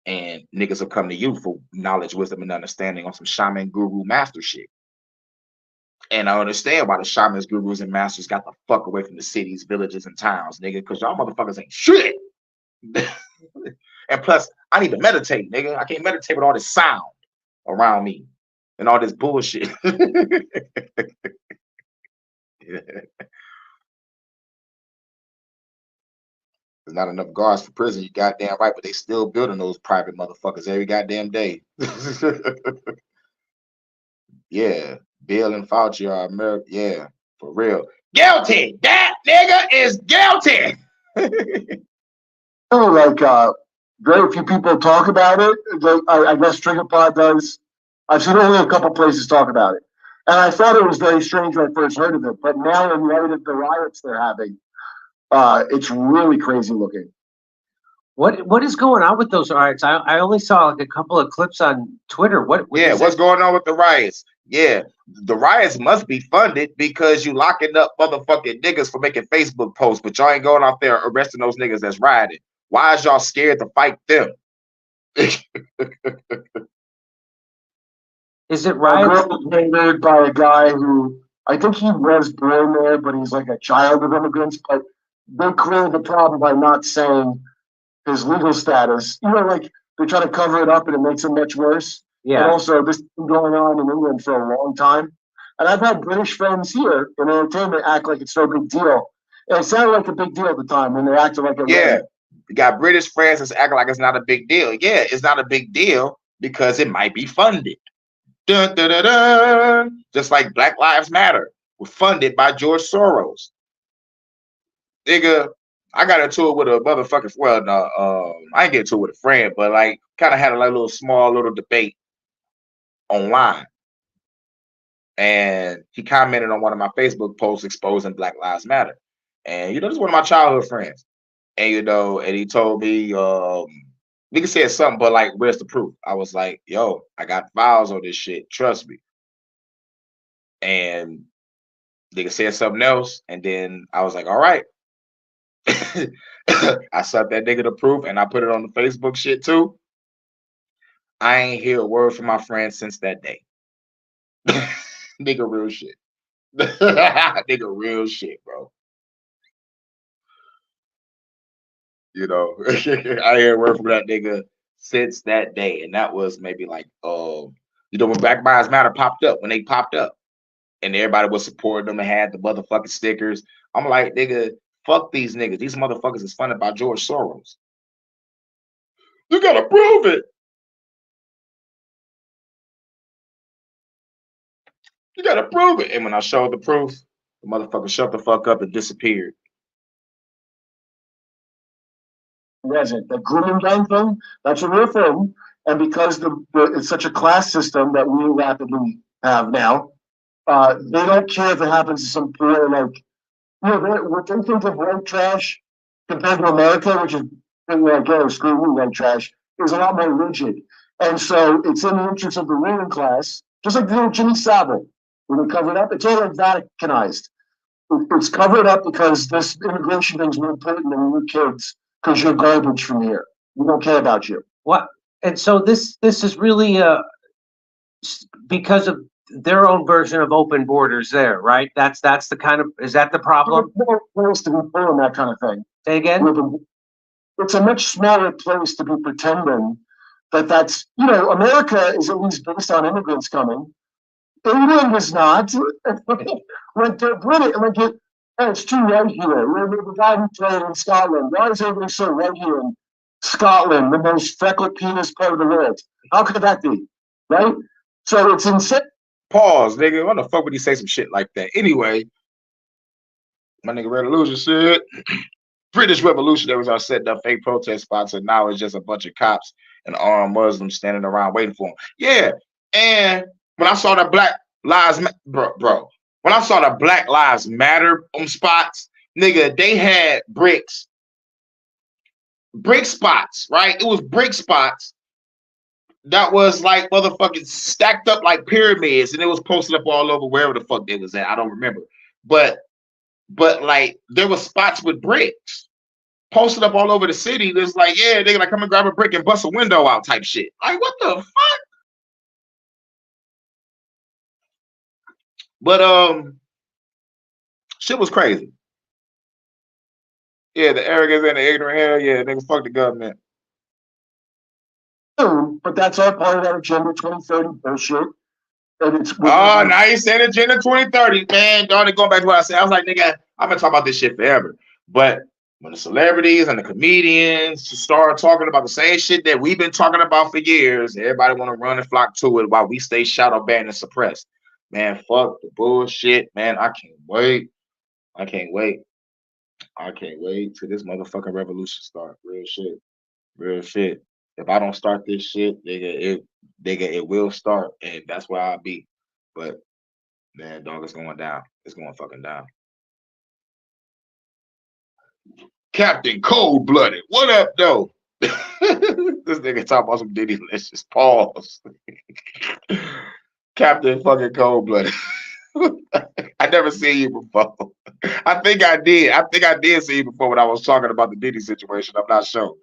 A: And niggas will come to you for knowledge, wisdom, and understanding on some shaman, guru, master shit. And I understand why the shamans, gurus, and masters got the fuck away from the cities, villages, and towns, nigga, because y'all motherfuckers ain't shit. And plus, I need to meditate, nigga. I can't meditate with all this sound around me and all this bullshit. There's not enough guards for prison. You goddamn right, but they still building those private motherfuckers every goddamn day. Yeah, Bill and Fauci are American. Yeah, for real. Guilty. That nigga is guilty.
C: Like, very few people talk about it. I guess TriggerPod does. I've seen only a couple places talk about it. And I thought it was very strange when I first heard of it. But now, in light of the riots they're having, it's really crazy looking.
G: What is going on with those riots? I only saw like a couple of clips on Twitter.
A: What's going on with the riots? Yeah, the riots must be funded because you locking up motherfucking niggas for making Facebook posts, but y'all ain't going out there arresting those niggas that's rioting. Why is y'all scared to fight them?
G: Is it riots?
C: Made by a guy who, I think he was born there, but he's like a child of immigrants. But they created the problem by not saying his legal status. You know, like they try to cover it up and it makes it much worse. And also, this has been going on in England for a long time. And I've had British friends here in entertainment act like it's no big deal. And it sounded like a big deal at the time when they acted like it wasn't.
A: You got British friends that's acting like it's not a big deal. Yeah, it's not a big deal because it might be funded. Dun, dun, dun, dun. Just like Black Lives Matter was funded by George Soros. Nigga, I got into it with a motherfucking, well, no, I didn't get into it with a friend, but like kind of had a like, little small little debate online. And he commented on one of my Facebook posts exposing Black Lives Matter. And, this is one of my childhood friends. And, and he told me, nigga said something, but like, where's the proof? I was like, yo, I got files on this shit. Trust me. And nigga said something else. And then I was like, all right. I sent that nigga the proof and I put it on the Facebook shit too. I ain't hear a word from my friend since that day. Nigga, real shit. Nigga, real shit, bro. I hear a word from that nigga since that day. And that was maybe like, when Black Lives Matter popped up, when they popped up and everybody was supporting them and had the motherfucking stickers. I'm like, nigga, fuck these niggas. These motherfuckers is funded by George Soros. You gotta prove it. You gotta prove it. And when I showed the proof, the motherfucker shut the fuck up and disappeared.
C: Wasn't the grooming gang thing? That's a real thing. And because it's such a class system that we rapidly have now, they don't care if it happens to some poor, like, what they think of white trash compared to America, which is like, oh, screw you, white trash, is a lot more rigid. And so it's in the interest of the ruling class, just like Jimmy Savile. When they covered up, it's all like Vaticanized. It's covered up because this immigration thing's more important than your kids because you're garbage from here. We don't care about you.
G: What? And so this is really because of their own version of open borders there, right? That's the kind of, is that the problem?
C: It's a more place to be pulling that kind of thing.
G: Say again?
C: It's a much smaller place to be pretending that's, America is at least based on immigrants coming. England is not. When they're British, it's too right here. The guy who played in Scotland. Why is everybody so right here in Scotland, the most freckled penis part of the world? How could that be? Right? So it's insane.
A: Pause, nigga. Why the fuck would he say some shit like that? Anyway, my nigga Revolution said, British revolutionaries are setting up fake protest spots, and now it's just a bunch of cops and armed Muslims standing around waiting for them. Yeah, and when I saw the Black Lives Matter, bro, when I saw the Black Lives Matter spots, nigga, they had brick spots, right? It was brick spots that was like motherfucking stacked up like pyramids, and it was posted up all over wherever the fuck they was at. I don't remember, but like there was spots with bricks posted up all over the city. There's like, yeah, they like come and grab a brick and bust a window out type shit. Like, what the fuck? But shit was crazy. Yeah, the arrogance and the ignorant, hell yeah, niggas fuck the government.
C: But that's all part of that Agenda 2030 bullshit. And it's
A: now you said Agenda 2030, man. Darn it, going back to what I said. I was like, nigga, I've been talking about this shit forever. But when the celebrities and the comedians start talking about the same shit that we've been talking about for years, everybody want to run and flock to it while we stay shadow banned and suppressed. Man, fuck the bullshit, man. I can't wait. I can't wait till this motherfucking revolution start. Real shit. Real shit. If I don't start this shit, nigga, it will start, and that's where I'll be. But man, dog, it's going down. It's going fucking down. Captain Cold Blooded, what up, though? This nigga talking about some Diddy Licious. Pause. Captain fucking Cold Blooded. I never seen you before. I think I did see you before when I was talking about the Diddy situation. I'm not sure.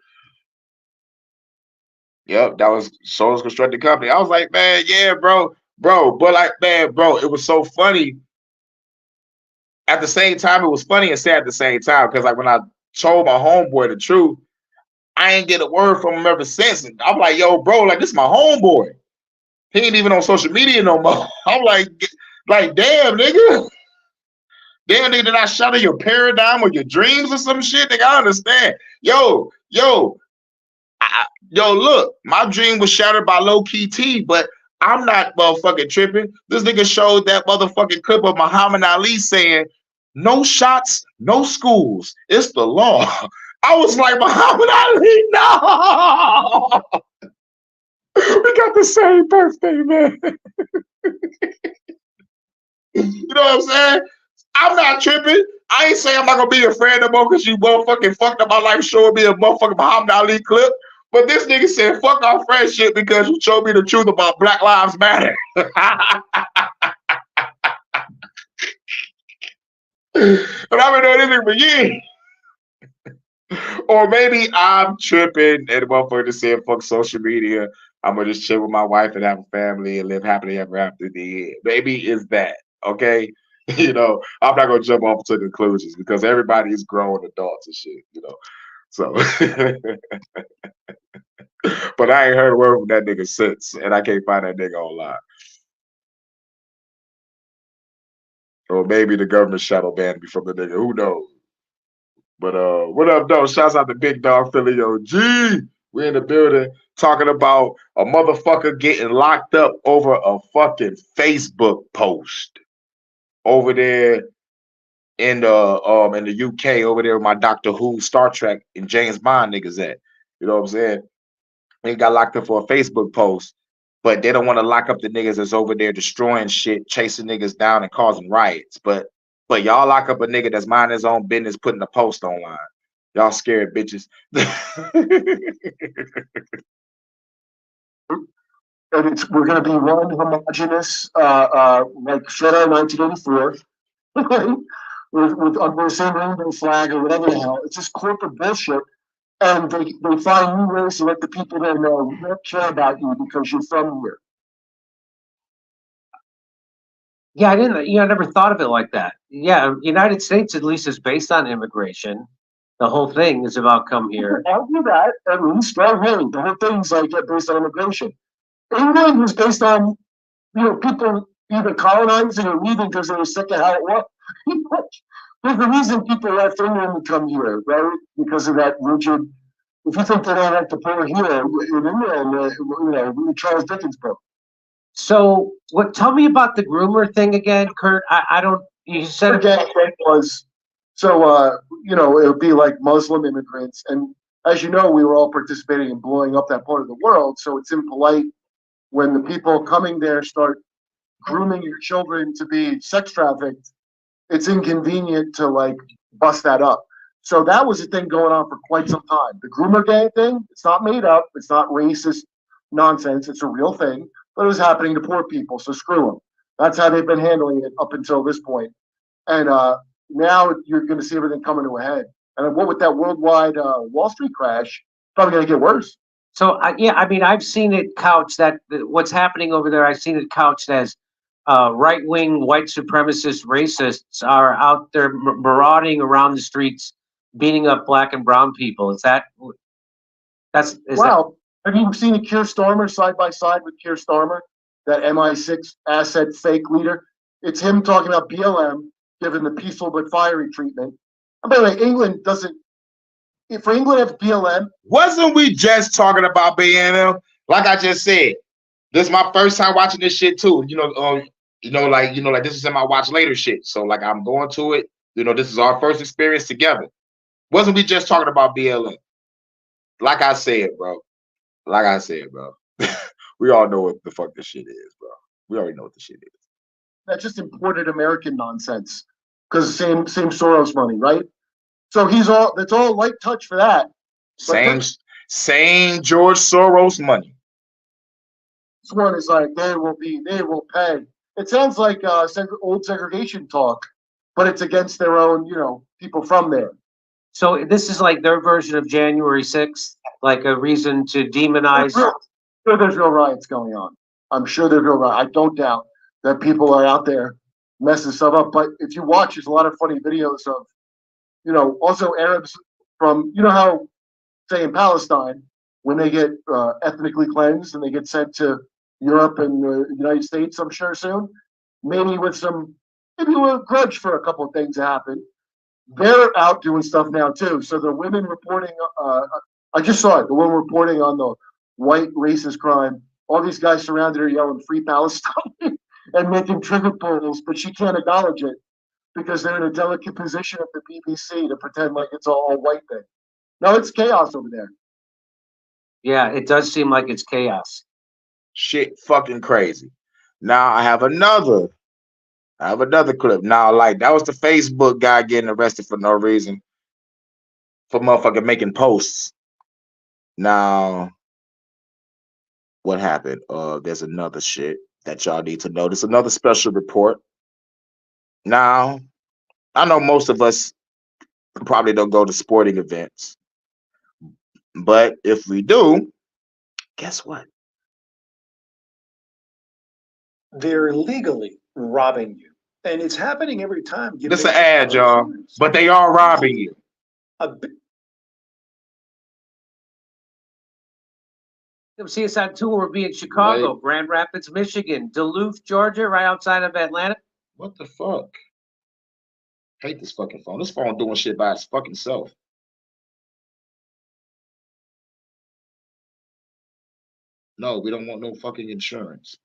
A: Yep, that was Soul's Constructed Company. I was like, man, yeah, bro, but like, man, bro, it was so funny. At the same time, it was funny and sad at the same time, because like when I told my homeboy the truth, I ain't get a word from him ever since. And I'm like, yo, bro, like this is my homeboy. He ain't even on social media no more. I'm like, damn, nigga. Damn, nigga, did I shatter your paradigm or your dreams or some shit? Nigga, I understand. Yo, look, my dream was shattered by low key T, but I'm not motherfucking tripping. This nigga showed that motherfucking clip of Muhammad Ali saying, no shots, no schools. It's the law. I was like, Muhammad Ali, no. We got the same birthday, man. You know what I'm saying? I'm not tripping. I ain't saying I'm not gonna be your friend no more because you motherfucking fucked up my life showing me a motherfucking Muhammad Ali clip. But this nigga said, fuck our friendship because you showed me the truth about Black Lives Matter. But I've been doing this thing for years. Or maybe I'm tripping and the motherfucker said, fuck social media. I'm gonna just chill with my wife and have a family and live happily ever after the end. Maybe it's that, okay? You know, I'm not gonna jump off to conclusions because everybody is grown adults and shit, you know. So, but I ain't heard a word from that nigga since, and I can't find that nigga online. Or maybe the government shadow banned me from the nigga. Who knows? But what up, though? Shouts out to Big Dog Philly OG. We in the building talking about a motherfucker getting locked up over a fucking Facebook post over there in the UK, over there with my Doctor Who, Star Trek, and James Bond niggas at. You know what I'm saying? They got locked up for a Facebook post, but they don't want to lock up the niggas that's over there destroying shit, chasing niggas down and causing riots. But y'all lock up a nigga that's minding his own business, putting a post online. Y'all scared bitches.
C: And we're going to be one homogenous, like Shadow 1984, with under the same rainbow flag or whatever the hell. It's just corporate bullshit. And they find new ways to let the people there know we don't care about you because you're from here.
G: Yeah, I never thought of it like that. Yeah, United States at least is based on immigration. The whole thing is about come here.
C: I'll do that. I mean, strong hand. The whole thing's like based on immigration. England was based on, people either colonizing or leaving because they were sick of how it was. There's the reason people left England to come here, right? Because of that rigid. If you think they don't like the poor here in England, Charles Dickens book.
G: So, tell me about the groomer thing again, Kurt. I don't. You said
C: again was so. It would be like Muslim immigrants, and as you know, we were all participating in blowing up that part of the world. So it's impolite when the people coming there start grooming your children to be sex trafficked. It's inconvenient to like bust that up. So that was a thing going on for quite some time. The groomer gang thing, it's not made up. It's not racist nonsense. It's a real thing, but it was happening to poor people. So screw them. That's how they've been handling it up until this point. And now you're going to see everything coming to a head. And what with that worldwide Wall Street crash, probably going to get worse.
G: So I've seen it couched that what's happening over there. I've seen it couched as right-wing white supremacist racists are out there marauding around the streets, beating up black and brown people. Have you seen the Keir Starmer side by side with Keir Starmer, that MI6 asset fake leader? It's him talking about BLM, given the peaceful but fiery treatment. And by the way, England doesn't. For England to have BLM,
A: wasn't we just talking about BLM? Like I just said, this is my first time watching this shit too. Like this is in my watch later shit. So like I'm going to it. This is our first experience together. Wasn't we just talking about BLM? Like I said, bro. We all know what the fuck this shit is, bro. We already know what the shit is.
C: That's just imported American nonsense because same Soros money, right? So that's all light touch for that.
A: Same George Soros money.
C: This one is like they will pay. It sounds like old segregation talk, but it's against their own, people from there.
G: So this is like their version of January 6th, like a reason to demonize.
C: There's real riots going on. I'm sure there's real riots. I don't doubt that people are out there messing stuff up. But if you watch, there's a lot of funny videos of, also Arabs from, how, say in Palestine, when they get ethnically cleansed and they get sent to Europe and the United States, I'm sure soon. Maybe with maybe a grudge for a couple of things that happened. They're out doing stuff now too. So the women reporting, I just saw it. The woman reporting on the white racist crime. All these guys surrounded her yelling "Free Palestine" and making trigger pulls, but she can't acknowledge it because they're in a delicate position at the BBC to pretend like it's all white thing. No, it's chaos over there.
G: Yeah, it does seem like it's chaos.
A: Shit fucking crazy. Now I have another clip. Now, like, that was the Facebook guy getting arrested for no reason. For motherfucking making posts. Now, what happened? There's another shit that y'all need to know. There's another special report. Now, I know most of us probably don't go to sporting events. But if we do, guess what?
J: They're legally robbing you. And it's happening every time. You
A: This
J: make
A: an ad,
J: car
A: y'all.
J: insurance.
A: But they are robbing you.
J: A big
G: Come see us on tour. We'll be in Chicago, Grand Rapids, Michigan, Duluth, Georgia, right outside of Atlanta.
A: What the fuck? Hate this fucking phone. This phone doing shit by its fucking self. No, we don't want no fucking insurance.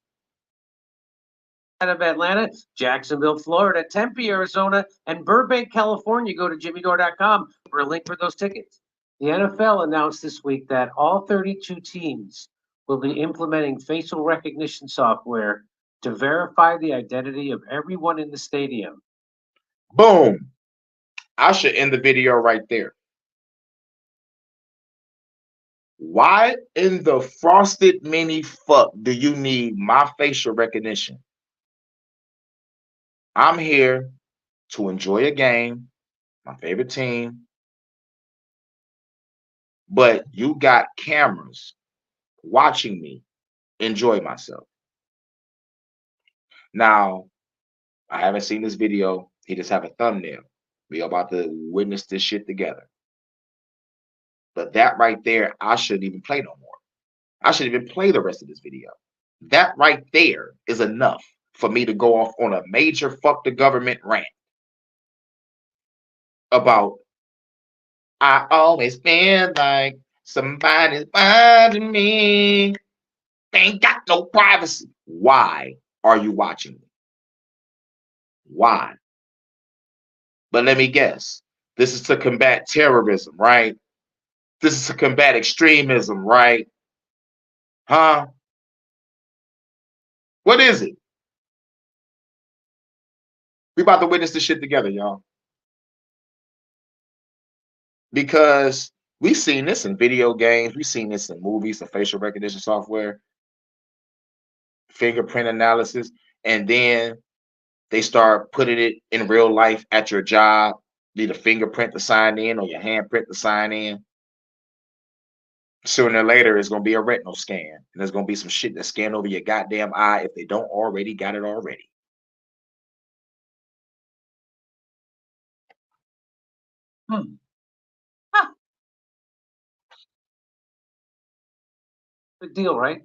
G: Out of Atlanta, Jacksonville, Florida, Tempe, Arizona, and Burbank, California. Go to jimmydore.com for a link for those tickets. The NFL announced this week that all 32 teams will be implementing facial recognition software to verify the identity of everyone in the stadium.
A: Boom. I should end the video right there. Why in the frosted mini fuck do you need my facial recognition? I'm here to enjoy a game, my favorite team, but you got cameras watching me enjoy myself. Now, I haven't seen this video. He just have a thumbnail. We about to witness this shit together. But that right there, I shouldn't even play no more. I shouldn't even play the rest of this video. That right there is enough for me to go off on a major fuck the government rant about I always feel like somebody's watching me. They ain't got no privacy. Why are you watching me? Why? But let me guess. This is to combat terrorism, right? This is to combat extremism, right? Huh? What is it? We about to witness this shit together, y'all. Because we've seen this in video games, we've seen this in movies, the facial recognition software, fingerprint analysis, and then they start putting it in real life at your job. Need a fingerprint to sign in or your handprint to sign in. Sooner or later, it's gonna be a retinal scan, and there's gonna be some shit that scan over your goddamn eye if they don't already got it already.
G: Big deal, right?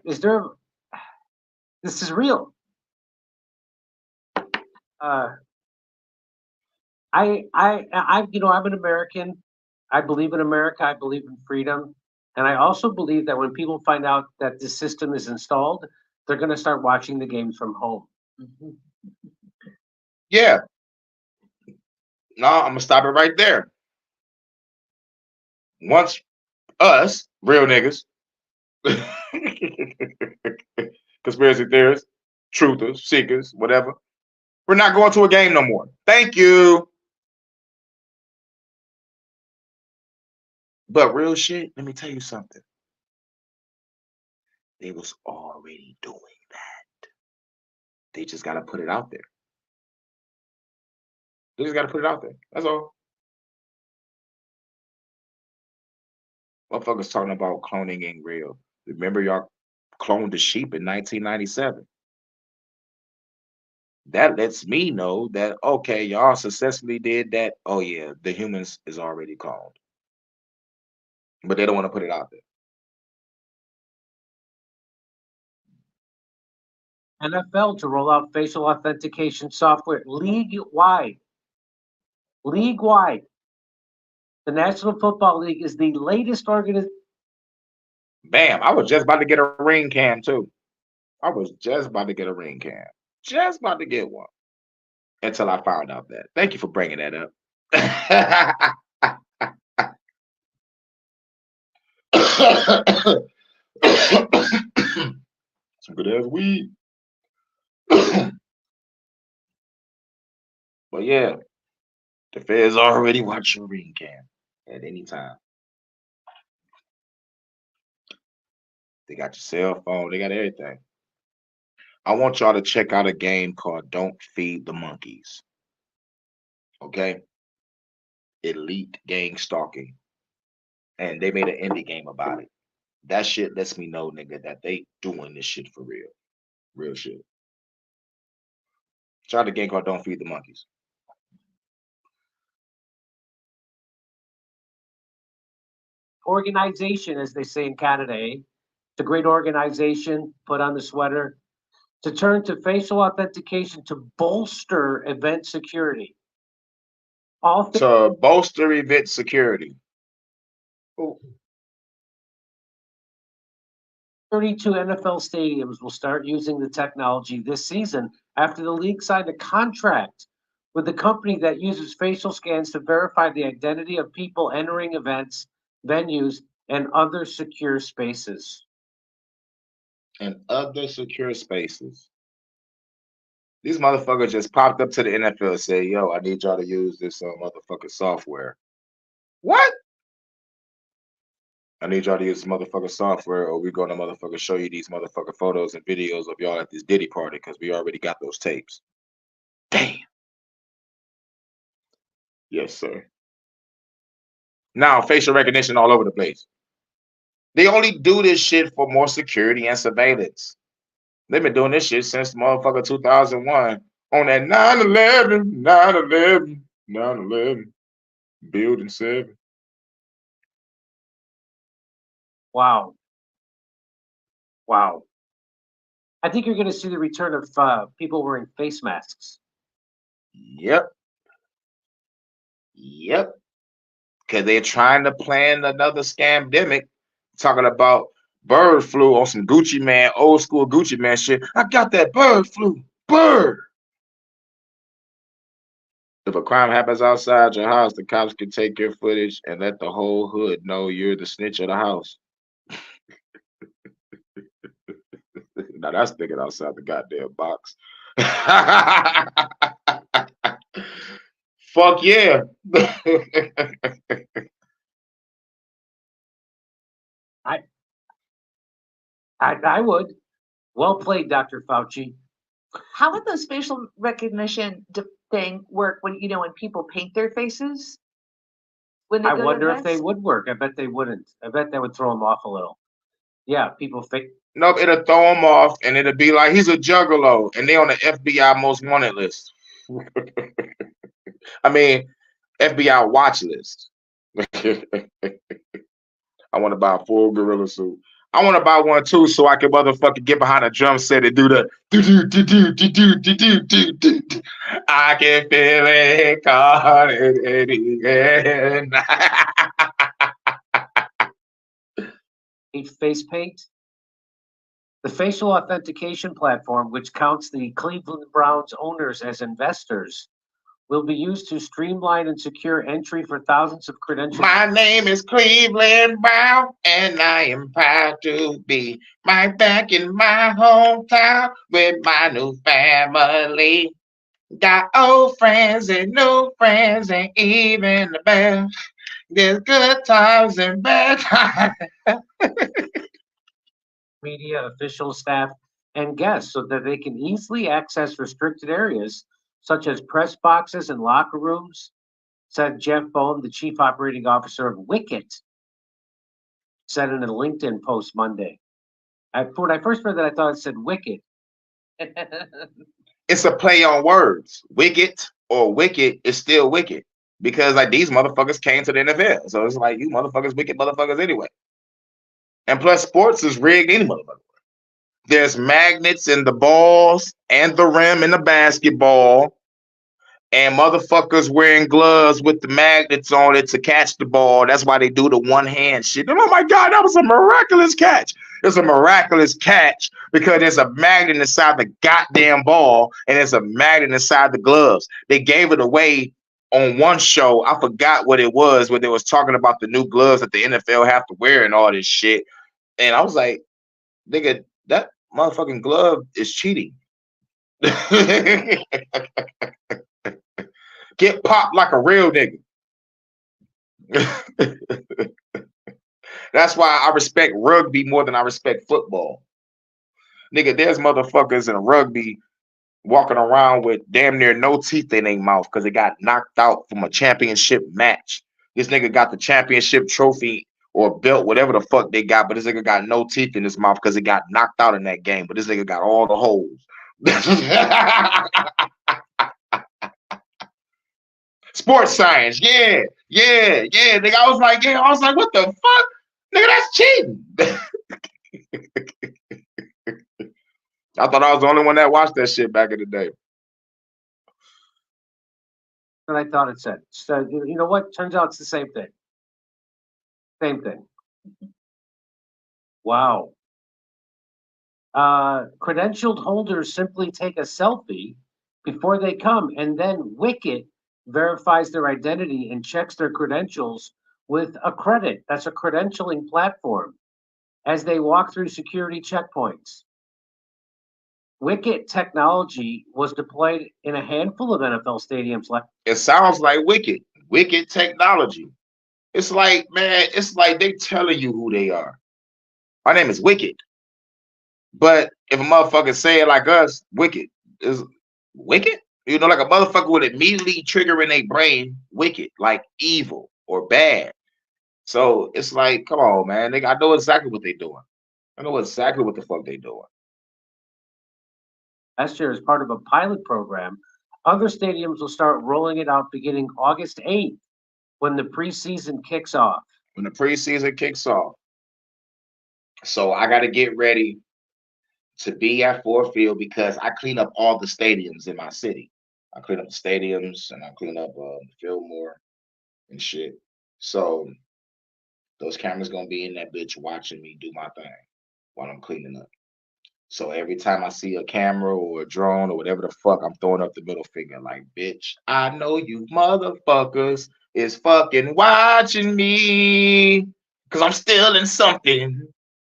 G: This is real. I'm an American. I believe in America. I believe in freedom. And I also believe that when people find out that this system is installed, they're going to start watching the games from home.
A: Yeah. No, I'm gonna stop it right there. Once us, real niggas, conspiracy theorists, truthers, seekers, whatever, we're not going to a game no more. Thank you. But real shit, let me tell you something. They was already doing that. They just got to put it out there. They just got to put it out there. That's all. Motherfuckers talking about cloning ain't real. Remember y'all cloned the sheep in 1997. That lets me know that, okay, y'all successfully did that. Oh yeah, the humans is already cloned. But they don't want to put it out there.
G: NFL to roll out facial authentication software league-wide. League-wide. The National Football League is the latest organization.
A: Bam! I was just about to get a ring cam too. I was just about to get a ring cam. Just about to get one. Until I found out that. Thank you for bringing that up. Some good ass weed. But yeah, the feds already watch your ring cam at any time. They got your cell phone, they got everything. I want y'all to check out a game called Don't Feed the Monkeys. Okay? Elite gang stalking. And they made an indie game about it. That shit lets me know, nigga, that they doing this shit for real. Real shit. Try the game called Don't Feed the Monkeys.
G: Organization, as they say in Canada, eh? It's a great organization, put on the sweater, to turn to facial authentication to bolster event security.
A: To bolster event security.
G: 32 NFL stadiums will start using the technology this season after the league signed a contract with the company that uses facial scans to verify the identity of people entering events, venues, and other secure spaces.
A: These motherfuckers just popped up to the NFL and say, yo, I need y'all to use this motherfucking software. What? I need y'all to use this motherfucking software, or we're gonna motherfucker show you these motherfucking photos and videos of y'all at this Diddy party because we already got those tapes. Damn. Yes, sir. Now, facial recognition all over the place. They only do this shit for more security and surveillance. They've been doing this shit since motherfucker 2001 on that 9/11, Building 7.
G: Wow. Wow. I think you're going to see the return of people wearing face masks.
A: Yep. Because they're trying to plan another scamdemic, talking about bird flu on some Gucci Man, old school Gucci Man shit. I got that bird flu. Bird. If a crime happens outside your house, the cops can take your footage and let the whole hood know you're the snitch of the house. Now that's thinking outside the goddamn box. Fuck yeah.
G: I would. Well played, Dr. Fauci.
K: How would those facial recognition thing work when people paint their faces? When they
G: I
K: go to
G: wonder if
K: events?
G: they would work. I bet they wouldn't. I bet that would throw them off a little. Yeah, people fake.
A: Nope, it'll throw them off and it'll be like he's a juggalo and they on the FBI most wanted list. I mean, FBI watch list. I want to buy a full gorilla suit. I want to buy one too so I can motherfucking get behind a drum set and do the I can feel it calling again.
G: Face paint. The facial authentication platform, which counts the Cleveland Browns owners as investors, will be used to streamline and secure entry for thousands of credentials.
A: My name is Cleveland Brown, and I am proud to be right back in my hometown with my new family. Got old friends and new friends, and even the best. There's good times and bad times.
G: Media, official staff, and guests so that they can easily access restricted areas such as press boxes and locker rooms, said Jeff Bone, the chief operating officer of Wicket, said in a LinkedIn post Monday. When I first read that, I thought it said Wicket.
A: It's a play on words. Wicket or wicked is still wicked because like these motherfuckers came to the NFL. So it's like you motherfuckers wicked motherfuckers anyway. And plus sports is rigged any motherfucker. There's magnets in the balls and the rim in the basketball. And motherfuckers wearing gloves with the magnets on it to catch the ball. That's why they do the one hand shit. And oh my God, that was a miraculous catch. It's a miraculous catch because there's a magnet inside the goddamn ball and there's a magnet inside the gloves. They gave it away on one show. I forgot what it was when they was talking about the new gloves that the NFL have to wear and all this shit. And I was like, nigga, that motherfucking glove is cheating. Get popped like a real nigga. That's why I respect rugby more than I respect football. Nigga, there's motherfuckers in rugby walking around with damn near no teeth in their mouth because they got knocked out from a championship match. This nigga got the championship trophy or belt, whatever the fuck they got, but this nigga got no teeth in his mouth because he got knocked out in that game. But this nigga got all the holes. Sports science, yeah, nigga. I was like, what the fuck? Nigga, that's cheating. I thought I was the only one that watched that shit back in the day.
G: And I thought it said. So you know what? Turns out it's the same thing. Same thing. Wow. Credentialed holders simply take a selfie before they come, and then Wicket verifies their identity and checks their credentials with a credit. That's a credentialing platform as they walk through security checkpoints. Wicket technology was deployed in a handful of NFL stadiums.
A: It sounds like Wicket technology. It's like, man, it's like they telling you who they are. My name is Wicket. But if a motherfucker say it like us, Wicket is Wicket. You know, like a motherfucker would immediately trigger in their brain wicked, like evil or bad. So it's like, come on, man. I know exactly what they're doing. I know exactly what the fuck they're doing.
G: Last year, as part of a pilot program, other stadiums will start rolling it out beginning August 8th when the preseason kicks off.
A: So I got to get ready to be at Ford Field because I clean up all the stadiums in my city. I clean up the stadiums and I clean up Fillmore and shit. So those cameras gonna be in that bitch watching me do my thing while I'm cleaning up. So every time I see a camera or a drone or whatever the fuck, I'm throwing up the middle finger like, bitch, I know you motherfuckers is fucking watching me because I'm stealing something.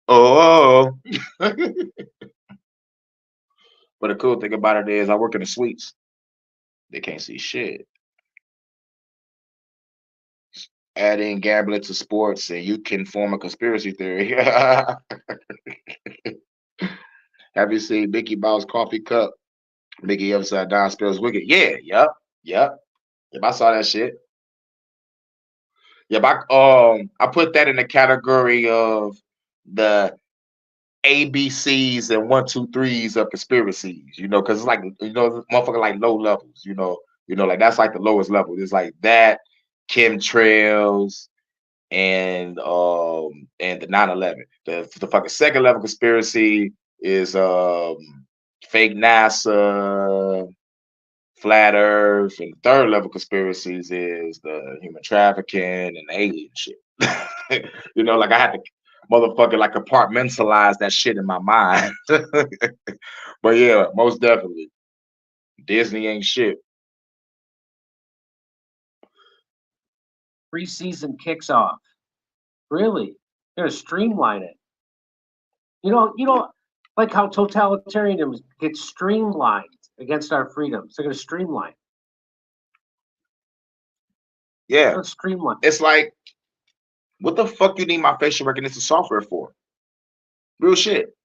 A: Oh. But the cool thing about it is I work in the suites. They can't see shit. Add in gambling to sports and you can form a conspiracy theory. Have you seen Mickey Mouse coffee cup? Mickey upside down spells wicked. Yeah, yep. If I saw that shit. Yep, I put that in the category of the ABCs and 1, 2, 3s of conspiracies, you know, because it's like, you know, motherfucker like low levels, you know, like that's like the lowest level. It's like that, chemtrails, and the 9/11. The fucking second level conspiracy is fake NASA, flat Earth, and third level conspiracies is the human trafficking and alien shit. You know, like I had to motherfucker like compartmentalize that shit in my mind. But yeah, most definitely. Disney ain't shit.
G: Preseason kicks off. Really? They're gonna streamline it. You know, like how totalitarianism gets streamlined against our freedoms. They're gonna streamline.
A: Yeah.
G: Let's streamline.
A: It's like, what the fuck you need my facial recognition software for? Real shit.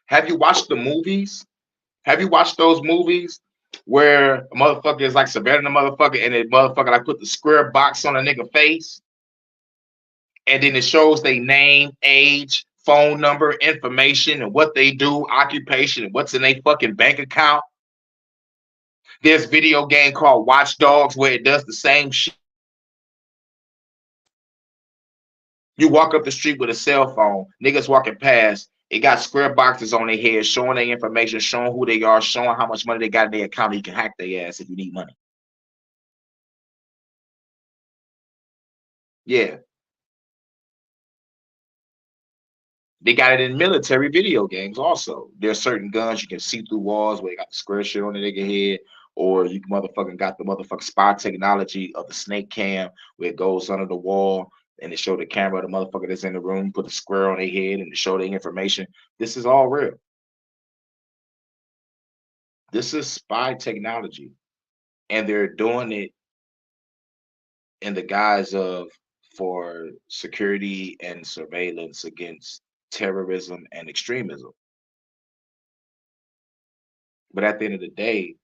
A: Have you watched the movies? Have you watched those movies where a motherfucker is like surveilling the motherfucker and the motherfucker like put the square box on a nigga face? And then it shows their name, age, phone number, information, and what they do, occupation, and what's in their fucking bank account. There's a video game called Watch Dogs where it does the same shit. You walk up the street with a cell phone, niggas walking past, It got square boxes on their head showing their information, showing who they are, showing how much money they got in their account. You can hack their ass if you need money. Yeah. They got it in military video games also. There's certain guns you can see through walls where they got the square shit on the nigga head, or you motherfucking got the motherfucking spy technology of the snake cam where it goes under the wall and it show the camera of the motherfucker that's in the room, put a square on their head and to show the information. This is all real. This is spy technology. And they're doing it in the guise of for security and surveillance against terrorism and extremism. But at the end of the day,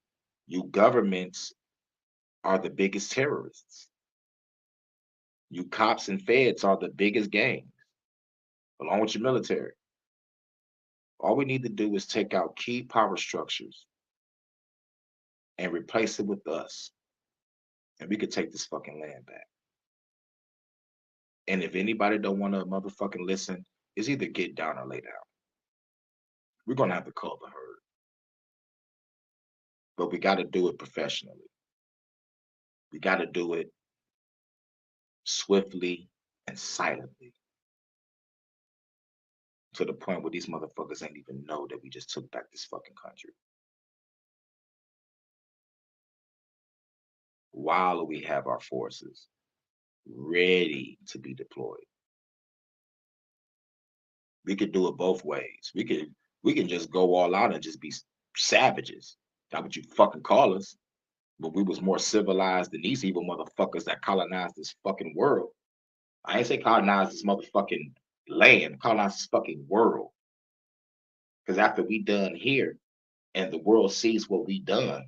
A: you governments are the biggest terrorists. You cops and feds are the biggest gangs, along with your military. All we need to do is take out key power structures and replace it with us. And we could take this fucking land back. And if anybody don't want to motherfucking listen, it's either get down or lay down. We're gonna have to call the herd. But we gotta do it professionally. We gotta do it swiftly and silently. To the point where these motherfuckers ain't even know that we just took back this fucking country. While we have our forces ready to be deployed. We could do it both ways. We can just go all out and just be savages. That's what you fucking call us. But we was more civilized than these evil motherfuckers that colonized this fucking world. I ain't say colonize this motherfucking land, colonize this fucking world. Because after we done here and the world sees what we done,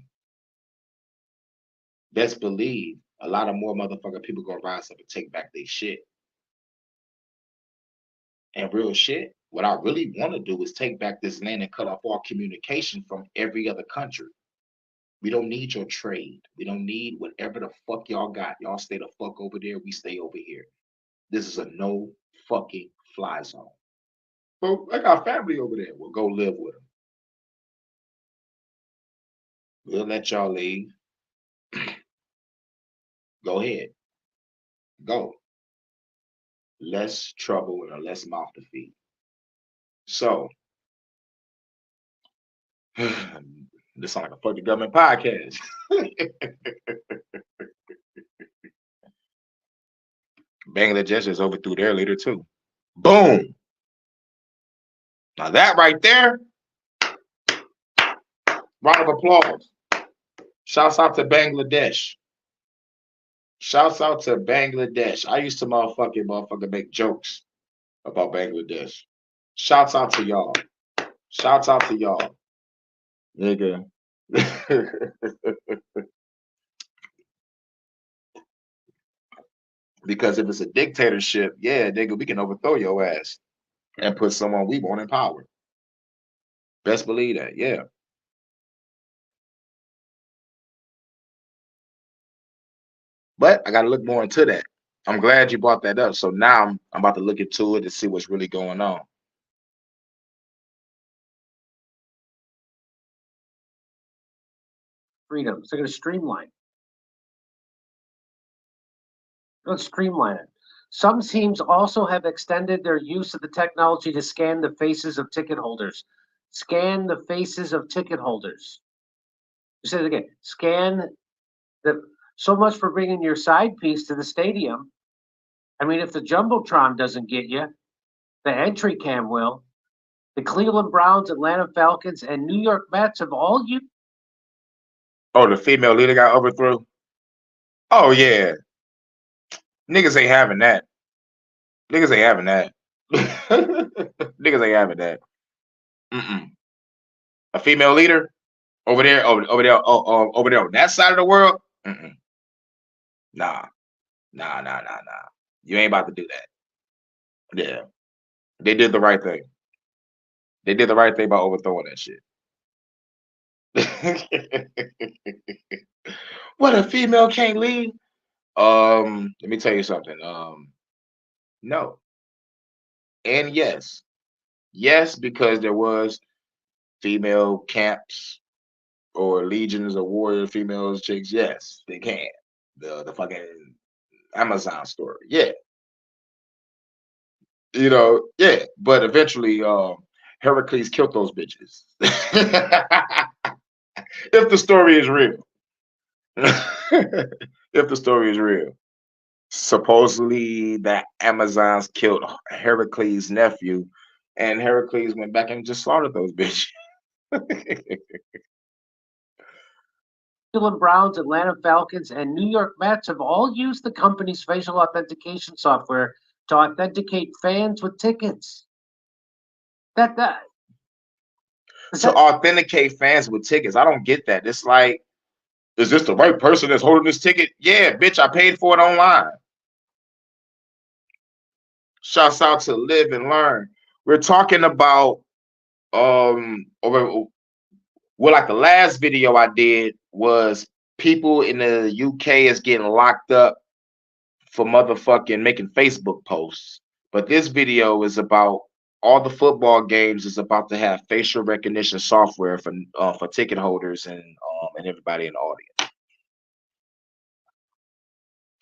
A: best believe a lot of more motherfucking people gonna rise up and take back their shit. And real shit, what I really want to do is take back this land and cut off all communication from every other country. We don't need your trade. We don't need whatever the fuck y'all got. Y'all stay the fuck over there. We stay over here. This is a no fucking fly zone. Well, I got family over there. We'll go live with them. We'll let y'all leave. Go ahead. Go. Less trouble and less mouth to feed. So, this sounds like a fuck the government podcast. Bangladesh is overthrew their leader too. Boom. Now that right there, round of applause. Shouts out to Bangladesh. Shouts out to Bangladesh. I used to motherfucking make jokes about Bangladesh. Shouts out to y'all. Shouts out to y'all. Nigga. Because if it's a dictatorship, yeah, nigga, we can overthrow your ass and put someone we want in power. Best believe that, yeah. But I got to look more into that. I'm glad you brought that up. So now I'm about to look into it to see what's really going on.
G: Freedoms. They're going to streamline. Let's streamline it. Some teams also have extended their use of the technology to scan the faces of ticket holders. Scan the faces of ticket holders. Say it again. Scan the. So much for bringing your side piece to the stadium. I mean, if the Jumbotron doesn't get you, the entry cam will. The Cleveland Browns, Atlanta Falcons, and New York Mets have all you.
A: Oh, the female leader got overthrown? Oh, yeah. Niggas ain't having that. Niggas ain't having that. Niggas ain't having that. A female leader over there, over there on that side of the world? Nah. You ain't about to do that. Yeah. They did the right thing. They did the right thing by overthrowing that shit. What, a female can't lead? Let me tell you something. No. And yes. Yes, because there was female camps or legions of warrior females chicks. Yes, they can. The fucking Amazon story. Yeah. Yeah. But eventually, Heracles killed those bitches. If the story is real. If the story is real. Supposedly the Amazons killed Heracles' nephew, and Heracles went back and just slaughtered those bitches.
G: Cleveland Browns, Atlanta Falcons, and New York Mets have all used the company's facial authentication software to authenticate fans with tickets.
A: To authenticate fans with tickets. I don't get that. It's like, is this the right person that's holding this ticket? Yeah, bitch, I paid for it online. Shouts out to Live and Learn. We're talking about like the last video I did was people in the UK is getting locked up for motherfucking making Facebook posts. But this video is about all the football games is about to have facial recognition software for ticket holders and everybody in the audience.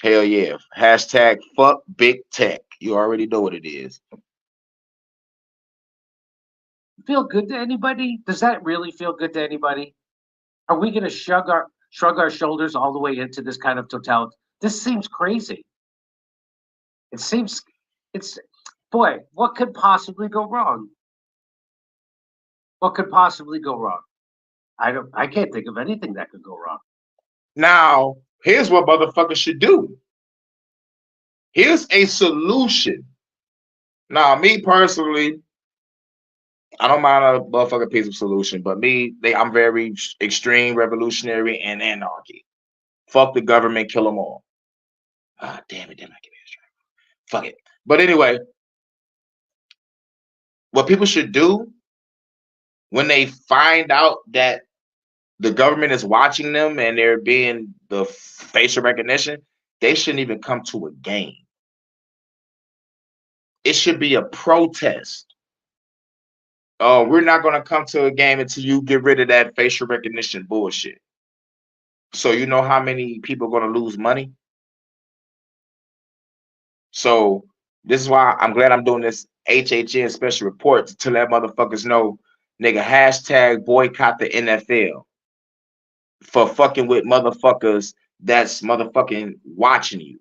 A: Hell yeah. Hashtag fuck big tech. You already know what it is.
G: Feel good to anybody? Does that really feel good to anybody? Are we going to shrug our shoulders all the way into this kind of totality? This seems crazy. Boy, what could possibly go wrong? What could possibly go wrong? I can't think of anything that could go wrong.
A: Now, here's what motherfuckers should do. Here's a solution. Now, me personally, I don't mind a motherfucking piece of solution, but I'm very extreme revolutionary and anarchy. Fuck the government, kill them all. Ah, damn it, give me a strike. Fuck it. But anyway, what people should do when they find out that the government is watching them and they're being the facial recognition, they shouldn't even come to a game. It should be a protest. We're not going to come to a game until you get rid of that facial recognition bullshit. So you know how many people are going to lose money? So this is why I'm glad I'm doing this HHN special report to let motherfuckers know, nigga, hashtag boycott the NFL for fucking with motherfuckers that's motherfucking watching you.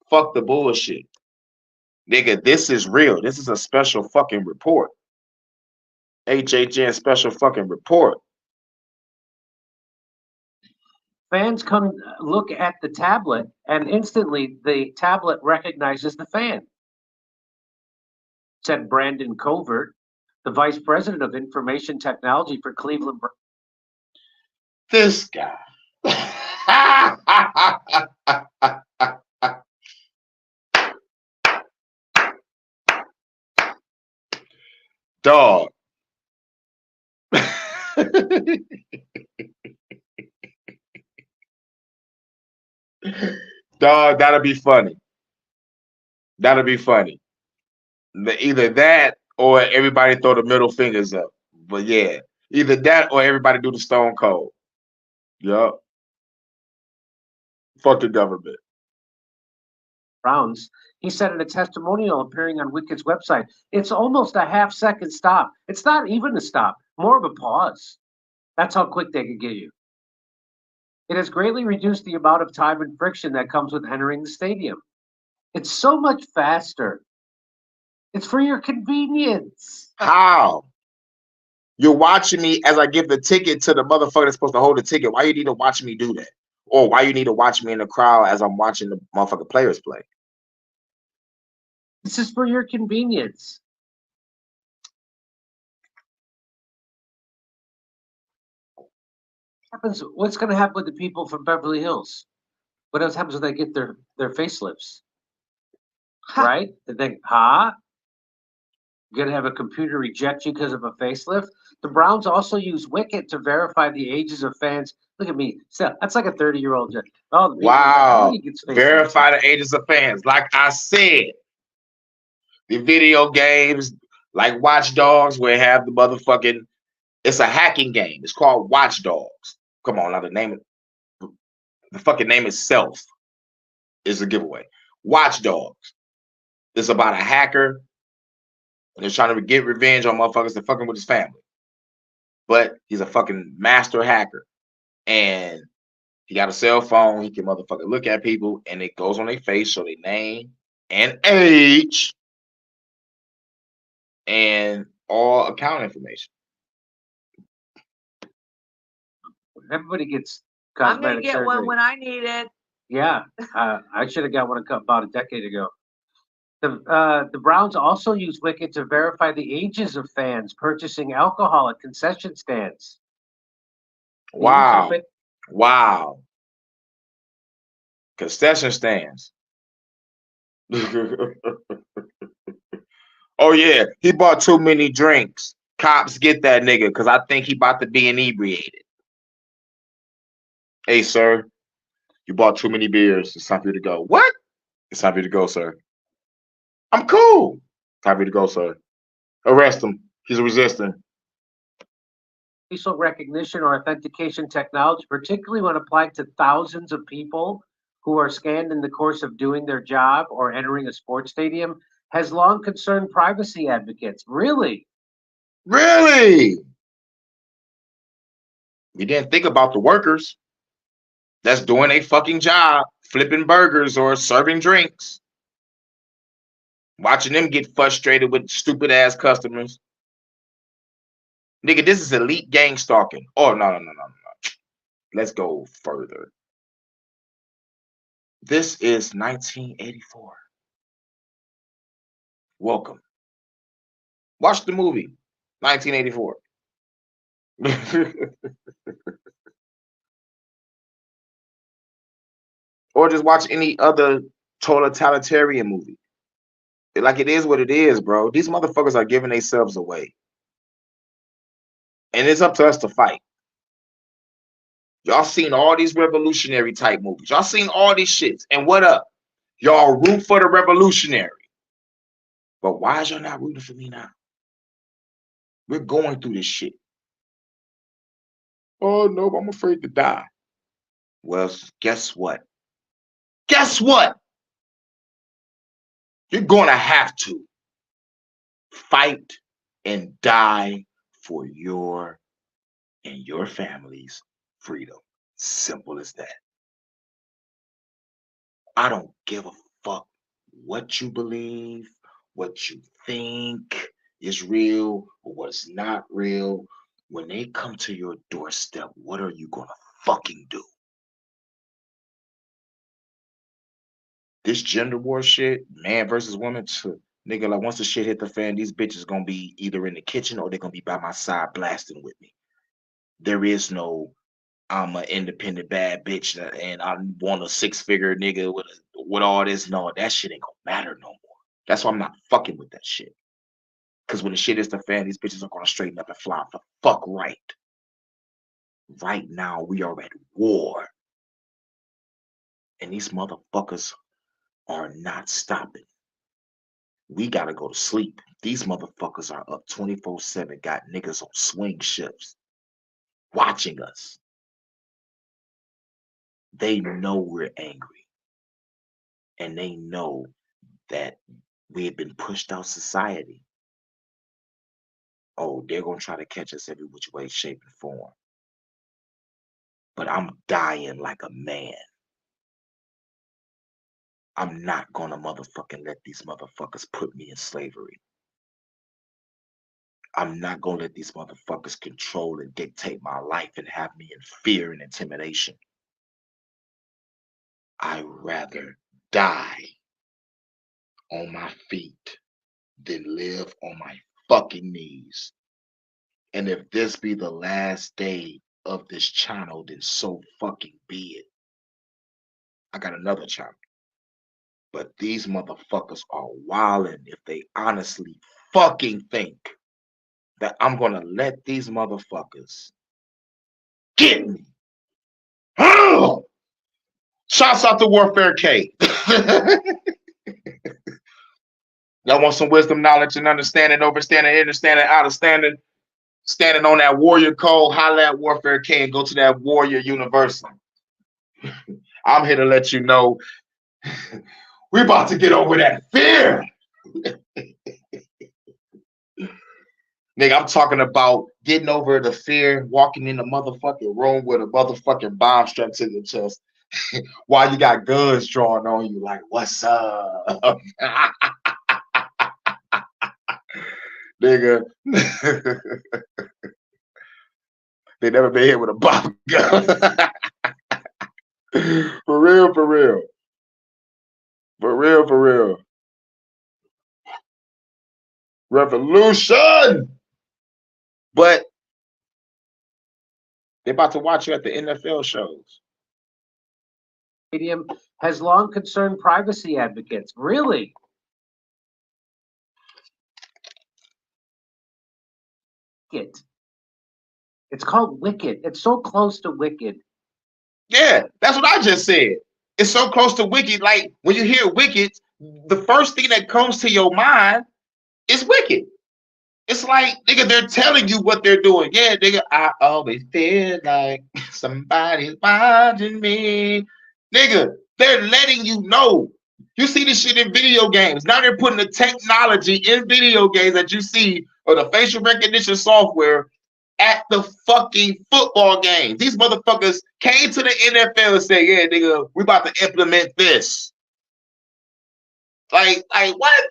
A: Fuck the bullshit. Nigga, this is real. This is a special fucking report. HHN special fucking report.
G: Fans come look at the tablet and instantly the tablet recognizes the fan, said Brandon Covert, the vice president of information technology for Cleveland.
A: This guy. Dog. Dog, that'll be funny. That'll be funny. Either that or everybody throw the middle fingers up. But yeah, either that or everybody do the stone cold. Yup. Fuck the government.
G: Browns, he said in a testimonial appearing on Wicked's website, it's almost a half-second stop. It's not even a stop, more of a pause. That's how quick they can get you. It has greatly reduced the amount of time and friction that comes with entering the stadium. It's so much faster. It's for your convenience.
A: How? You're watching me as I give the ticket to the motherfucker that's supposed to hold the ticket. Why you need to watch me do that? Or why you need to watch me in the crowd as I'm watching the motherfucking players play?
G: This is for your convenience. What's going to happen with the people from Beverly Hills? What else happens when they get their facelifts? Right? They think, huh? You're going to have a computer reject you because of a facelift? The Browns also use Wicket to verify the ages of fans. Look at me. So that's like a 30-year-old. Oh,
A: wow. Verify the ages of fans. Like I said, the video games, Like Watch Dogs, where it have the motherfucking. It's a hacking game. It's called Watch Dogs. Come on, now the fucking name itself is a giveaway. Watch Dogs. It's about a hacker and he's trying to get revenge on motherfuckers that fucking with his family. But he's a fucking master hacker. And he got a cell phone. He can motherfucking look at people and it goes on their face, show their name and age and all account information.
G: Everybody gets
K: I'm gonna
G: cosmetic
K: get
G: surgery.
K: one when I need it.
G: Yeah, I should have got one about a decade ago. The Browns also use Wicked to verify the ages of fans purchasing alcohol at concession stands.
A: Wow. Wow. Concession stands. Oh yeah, he bought too many drinks. Cops get that nigga because I think he about to be inebriated. Hey sir, you bought too many beers. It's time for you to go. What? It's time for you to go, sir. I'm cool. Time for you to go, sir. Arrest him. He's resisting.
G: Facial recognition or authentication technology, particularly when applied to thousands of people who are scanned in the course of doing their job or entering a sports stadium, has long concerned privacy advocates. Really?
A: Really? We didn't think about the workers that's doing a fucking job, flipping burgers or serving drinks. Watching them get frustrated with stupid ass customers. Nigga, this is elite gang stalking. Oh, no. Let's go further. This is 1984. Welcome. Watch the movie, 1984. Or just watch any other totalitarian movie. Like, it is what it is, bro. These motherfuckers are giving themselves away. And it's up to us to fight. Y'all seen all these revolutionary type movies. Y'all seen all these shits. And what up? Y'all root for the revolutionary. But why is y'all not rooting for me now? We're going through this shit. Oh, no, I'm afraid to die. Well, guess what? Guess what? You're going to have to fight and die for your and your family's freedom. Simple as that. I don't give a fuck what you believe, what you think is real or what's not real. When they come to your doorstep, what are you gonna fucking do? This gender war shit, man versus woman, nigga, like once the shit hit the fan, these bitches gonna be either in the kitchen or they're gonna be by my side blasting with me. There is no, I'm an independent bad bitch and I want a 6-figure nigga with all this. No, that shit ain't gonna matter no more. That's why I'm not fucking with that shit. Because when the shit is the fan, these bitches are gonna straighten up and fly the fuck right. Right now, we are at war. And these motherfuckers are not stopping. We gotta go to sleep. These motherfuckers are up 24/7, got niggas on swing shifts, watching us. They know we're angry. And they know that we have been pushed out society. Oh, they're gonna try to catch us every which way, shape, and form. But I'm dying like a man. I'm not gonna motherfucking let these motherfuckers put me in slavery. I'm not gonna let these motherfuckers control and dictate my life and have me in fear and intimidation. I'd rather die on my feet than live on my fucking knees. And if this be the last day of this channel, then so fucking be it. I got another channel. But these motherfuckers are wildin' if they honestly fucking think that I'm gonna let these motherfuckers get me. Oh! Shouts out to Warfare K. Y'all want some wisdom, knowledge, and understanding, overstanding, understanding, outstanding, standing on that warrior code, holla at Warfare King, go to that Warrior University. I'm here to let you know we about to get over that fear. Nigga, I'm talking about getting over the fear, walking in the motherfucking room with a motherfucking bomb strapped to your chest while you got guns drawn on you, like, what's up? Nigga. They never been hit with a bomb gun. For real, for real. For real, for real. Revolution! But they're about to watch you at the NFL shows.
G: Stadium has long concerned privacy advocates. Really? It's called Wicked. It's so close to Wicked.
A: Yeah, that's what I just said. It's so close to Wicked. Like, when you hear Wicked, the first thing that comes to your mind is Wicked. It's like, nigga, they're telling you what they're doing. Yeah, nigga, I always feel like somebody's watching me. Nigga, they're letting you know. You see this shit in video games. Now they're putting the technology in video games that you see, or the facial recognition software, at the fucking football game. These motherfuckers came to the NFL and said, yeah, nigga, we about to implement this. Like what?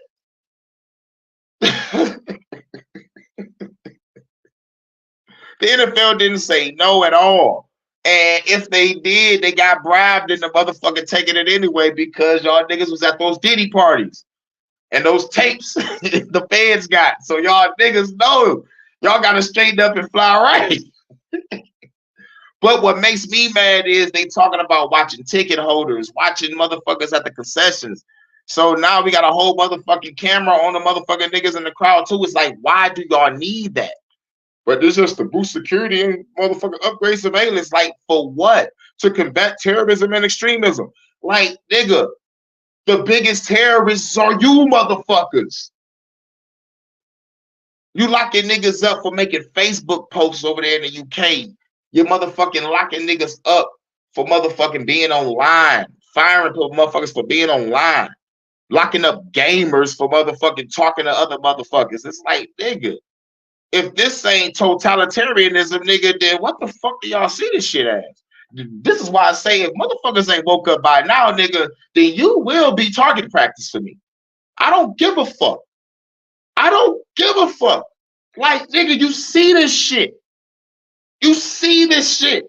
A: The NFL didn't say no at all. And if they did, they got bribed into motherfucking taking it anyway because y'all niggas was at those Diddy parties. And those tapes the feds got. So y'all niggas know. Y'all got to straighten up and fly right. But what makes me mad is they talking about watching ticket holders, watching motherfuckers at the concessions. So now we got a whole motherfucking camera on the motherfucking niggas in the crowd too. It's like, why do y'all need that? But this is to boost security and motherfucking upgrade surveillance. Like, for what? To combat terrorism and extremism. Like, nigga, the biggest terrorists are you motherfuckers. You locking niggas up for making Facebook posts over there in the UK. You're motherfucking locking niggas up for motherfucking being online. Firing motherfuckers for being online. Locking up gamers for motherfucking talking to other motherfuckers. It's like, nigga, if this ain't totalitarianism, nigga, then what the fuck do y'all see this shit as? This is why I say if motherfuckers ain't woke up by now, nigga, then you will be target practice for me. I don't give a fuck. I don't give a fuck. Like, nigga, you see this shit. You see this shit.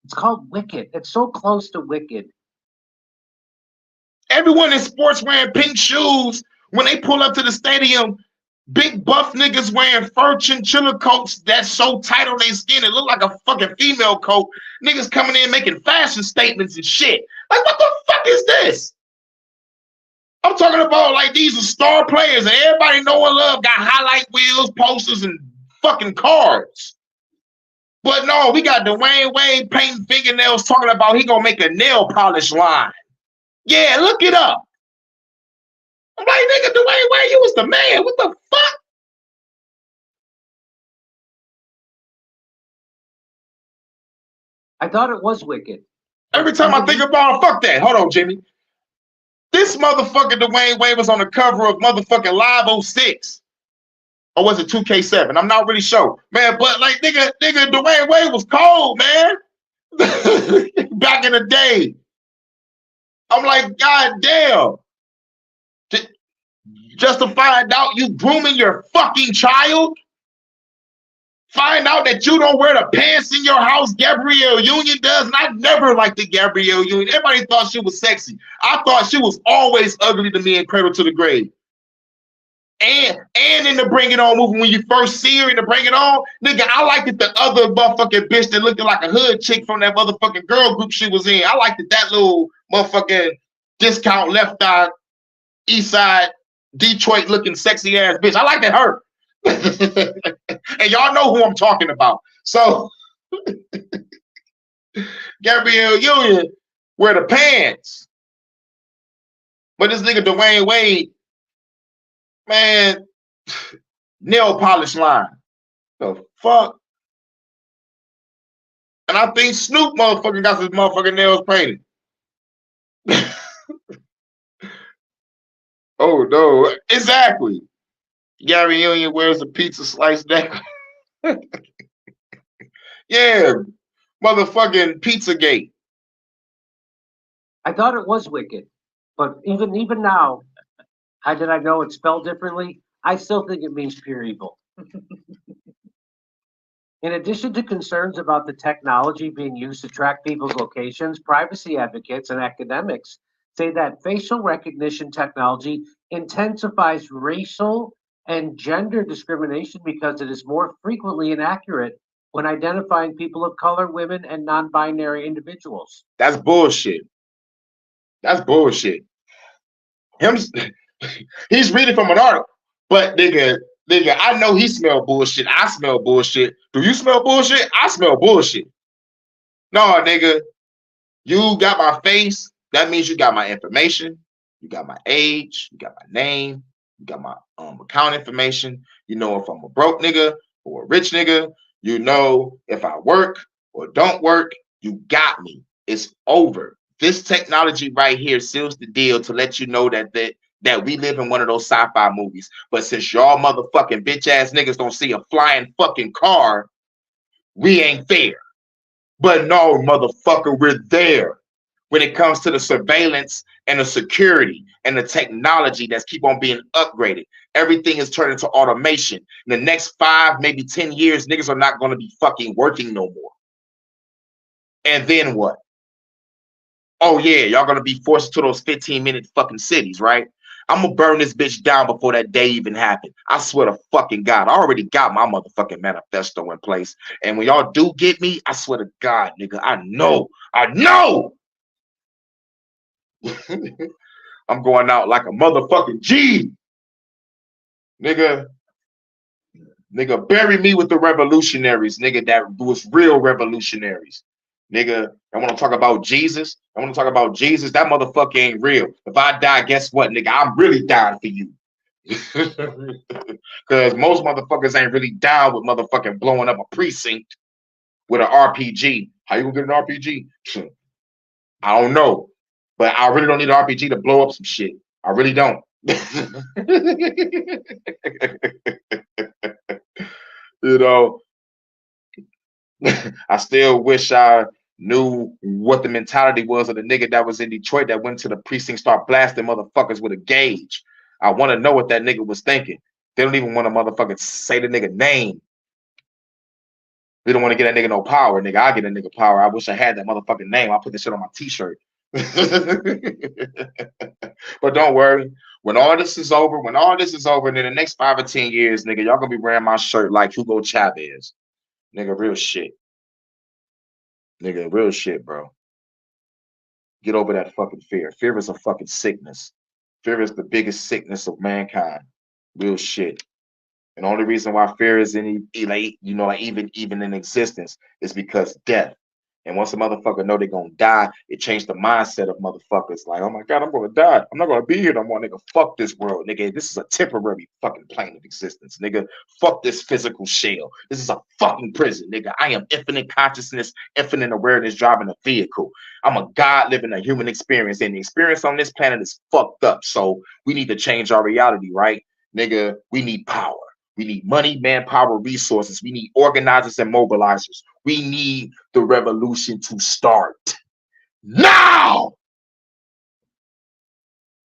G: It's called Wicked. It's so close to Wicked.
A: Everyone in sports wearing pink shoes. When they pull up to the stadium, big buff niggas wearing fur chinchilla coats that's so tight on their skin, it look like a fucking female coat. Niggas coming in making fashion statements and shit. Like, what the fuck is this? I'm talking about like these are star players and everybody know and love got highlight wheels, posters, and fucking cards. But no, we got Dwayne Wade painting fingernails talking about he gonna make a nail polish line. Yeah, look it up. I'm like, nigga, Dwayne Wade, you was the man. What the fuck?
G: I thought it was Wicked.
A: Every time I think about it, fuck that. Hold on, Jimmy. This motherfucker Dwayne Wade was on the cover of motherfucking Live 06. Or was it 2K7? I'm not really sure. Man, but like, nigga, Dwayne Wade was cold, man. Back in the day. I'm like, God damn. Just to find out you grooming your fucking child? Find out that you don't wear the pants in your house Gabrielle Union does? And I never liked the Gabrielle Union. Everybody thought she was sexy. I thought she was always ugly to me in Cradle to the Grave. And in the Bring It On movie, when you first see her in the Bring It On, nigga, I liked it the other motherfucking bitch that looked like a hood chick from that motherfucking girl group she was in. I liked it that little motherfucking discount left eye, east side, Detroit looking sexy ass bitch. I liked it her. And y'all know who I'm talking about. So Gabrielle Union wear the pants. But this nigga Dwayne Wade, man, nail polish line. The fuck? And I think Snoop motherfucking got his motherfucking nails painted. Oh no, exactly. Gary Union wears a pizza slice necklace. Yeah, motherfucking Pizzagate.
G: I thought it was wicked, but even now, how did I know it's spelled differently? I still think it means pure evil. In addition to concerns about the technology being used to track people's locations, privacy advocates and academics say that facial recognition technology intensifies racial and gender discrimination because it is more frequently inaccurate when identifying people of color, women, and non-binary individuals.
A: That's bullshit. That's bullshit. He's reading from an article, but nigga, I know he smell bullshit. I smell bullshit. Do you smell bullshit? I smell bullshit. No, nigga, you got my face. That means you got my information. You got my age. You got my name. You got my account information. You know if I'm a broke nigga or a rich nigga. You know if I work or don't work. You got me. It's over. This technology right here seals the deal to let you know that we live in one of those sci-fi movies. But since y'all motherfucking bitch ass niggas don't see a flying fucking car, we ain't fair. But no, motherfucker, we're there. When it comes to the surveillance and the security and the technology that's keep on being upgraded, everything is turned into automation. In the next 5, maybe 10 years, niggas are not going to be fucking working no more. And then what? Oh yeah, y'all gonna be forced to those 15-minute fucking cities, right? I'm gonna burn this bitch down before that day even happened. I swear to fucking God, I already got my motherfucking manifesto in place. And when y'all do get me, I swear to God, nigga, I know. I'm going out like a motherfucking G. Nigga, bury me with the revolutionaries, nigga, that was real revolutionaries. Nigga, I want to talk about Jesus. That motherfucker ain't real. If I die, guess what, nigga? I'm really dying for you. Because most motherfuckers ain't really down with motherfucking blowing up a precinct with an RPG. How you gonna get an RPG? I don't know. But I really don't need an RPG to blow up some shit. I really don't. You know, I still wish I knew what the mentality was of the nigga that was in Detroit that went to the precinct, start blasting motherfuckers with a gauge. I want to know what that nigga was thinking. They don't even want to motherfucking say the nigga name. We don't want to get that nigga no power, nigga. I get a nigga power. I wish I had that motherfucking name. I'll put this shit on my t-shirt. But don't worry. When all this is over, and in the next 5 or 10 years, nigga, y'all gonna be wearing my shirt like Hugo Chavez. Nigga, real shit. Nigga, real shit, bro. Get over that fucking fear. Fear is a fucking sickness. Fear is the biggest sickness of mankind. Real shit. And the only reason why fear is even in existence is because death. And once a motherfucker know they're gonna die, it changed the mindset of motherfuckers. Like, oh my God, I'm gonna die. I'm not gonna be here no more, nigga. Fuck this world, nigga. This is a temporary fucking plane of existence, nigga. Fuck this physical shell. This is a fucking prison, nigga. I am infinite consciousness, infinite awareness driving a vehicle. I'm a God living a human experience, and the experience on this planet is fucked up. So we need to change our reality, right? Nigga, we need power. We need money, manpower, resources. We need organizers and mobilizers. We need the revolution to start now.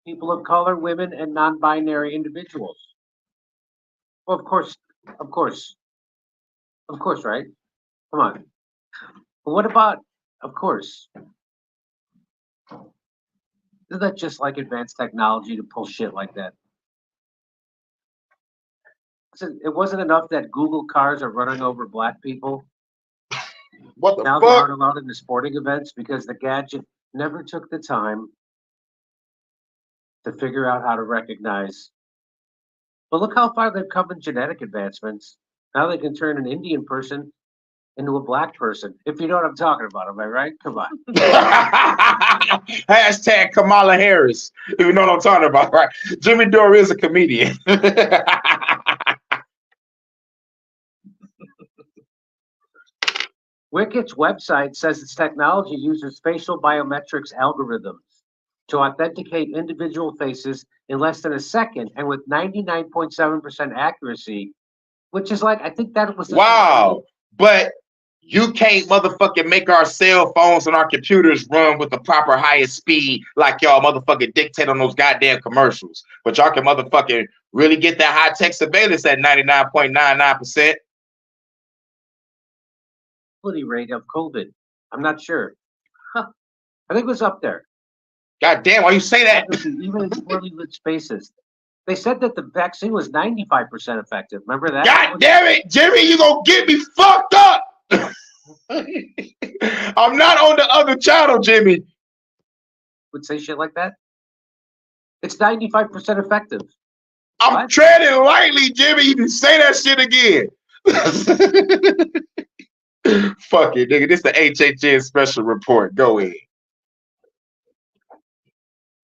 G: People of color, women, and non-binary individuals. Well, of course, right? Come on. But what about, of course? Isn't that just like advanced technology to pull shit like that? It wasn't enough that Google cars are running over black people.
A: What the
G: now
A: fuck?
G: They aren't allowed in the sporting events because the gadget never took the time to figure out how to recognize. But look how far they've come in genetic advancements. Now they can turn an Indian person into a black person. If you know what I'm talking about, am I right? Come on.
A: Hashtag Kamala Harris. If you know what I'm talking about, right? Jimmy Dore is a comedian.
G: Wicked's website says its technology uses facial biometrics algorithms to authenticate individual faces in less than a second and with 99.7% accuracy, which is like, I think that was
A: wow. But you can't motherfucking make our cell phones and our computers run with the proper highest speed like y'all motherfucking dictate on those goddamn commercials. But y'all can motherfucking really get that high tech surveillance at 99.99%.
G: Rate of COVID. I'm not sure. I think it was up there.
A: God damn, why you say that?
G: Even in poorly lit spaces. They said that the vaccine was 95% effective. Remember that?
A: God damn it, Jimmy, you gonna get me fucked up. I'm not on the other channel, Jimmy.
G: Would say shit like that? It's 95% effective.
A: I'm treading lightly, Jimmy. You can say that shit again. Fuck it, nigga. This the HHN Special Report. Go ahead.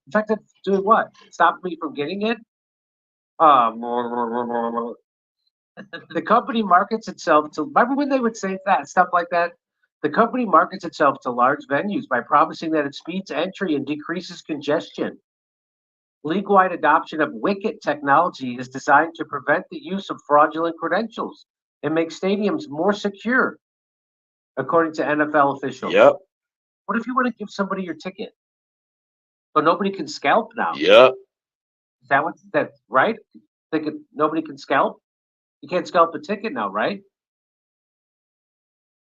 G: Effective doing what? Stop me from getting it? The company markets itself to, remember when they would say that, stuff like that? The company markets itself to large venues by promising that it speeds entry and decreases congestion. League-wide adoption of Wicket technology is designed to prevent the use of fraudulent credentials and make stadiums more secure, according to NFL officials.
A: Yep.
G: What if you want to give somebody your ticket? But nobody can scalp now.
A: Yep.
G: Is that what that's right? Nobody can scalp? You can't scalp a ticket now, right?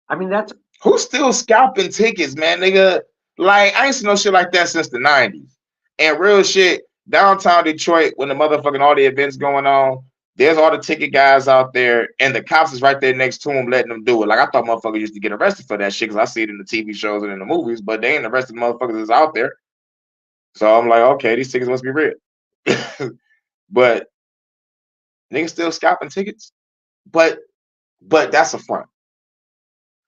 G: I mean, that's
A: who's still scalping tickets, man, nigga. Like, I ain't seen no shit like that since the 90s. And real shit, downtown Detroit, when the motherfucking all the events going on, there's all the ticket guys out there, and the cops is right there next to them letting them do it. Like, I thought motherfuckers used to get arrested for that shit because I see it in the TV shows and in the movies, but they ain't arrested motherfuckers that's out there. So I'm like, okay, these tickets must be real. But niggas still scalping tickets. But that's a front.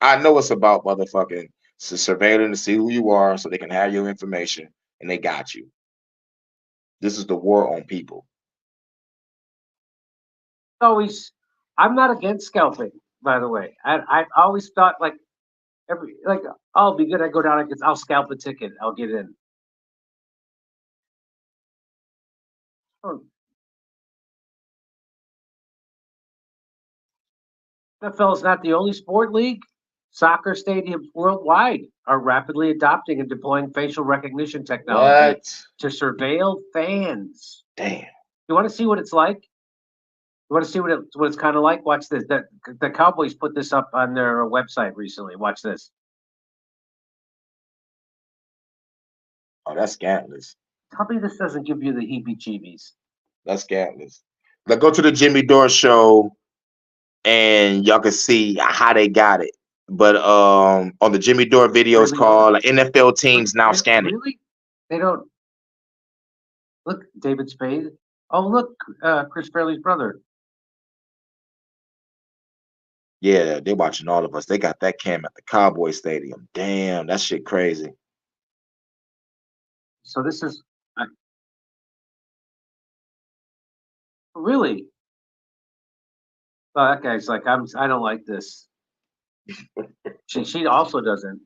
A: I know it's about motherfucking surveilling to see who you are so they can have your information and they got you. This is the war on people.
G: I'm not against scalping, by the way. I've always thought I'll be good. I go down, I'll scalp a ticket, I'll get in. NFL is not the only sport league. Soccer stadiums worldwide are rapidly adopting and deploying facial recognition technology to surveil fans.
A: Damn.
G: You want to see what it's like? You want to see what it's kind of like? Watch this. The Cowboys put this up on their website recently. Watch this.
A: Oh, that's scandalous.
G: Tell me this doesn't give you the heebie-jeebies.
A: That's scandalous. Like, go to the Jimmy Dore show and y'all can see how they got it. But on the Jimmy Dore video, it's called NFL teams now scanning.
G: Really? They don't look. David Spade. Oh, look, Chris Farley's brother.
A: Yeah, they're watching all of us. They got that cam at the Cowboy Stadium. Damn, that shit crazy.
G: So this is really. Oh, that guy's like, I don't like this. She also doesn't.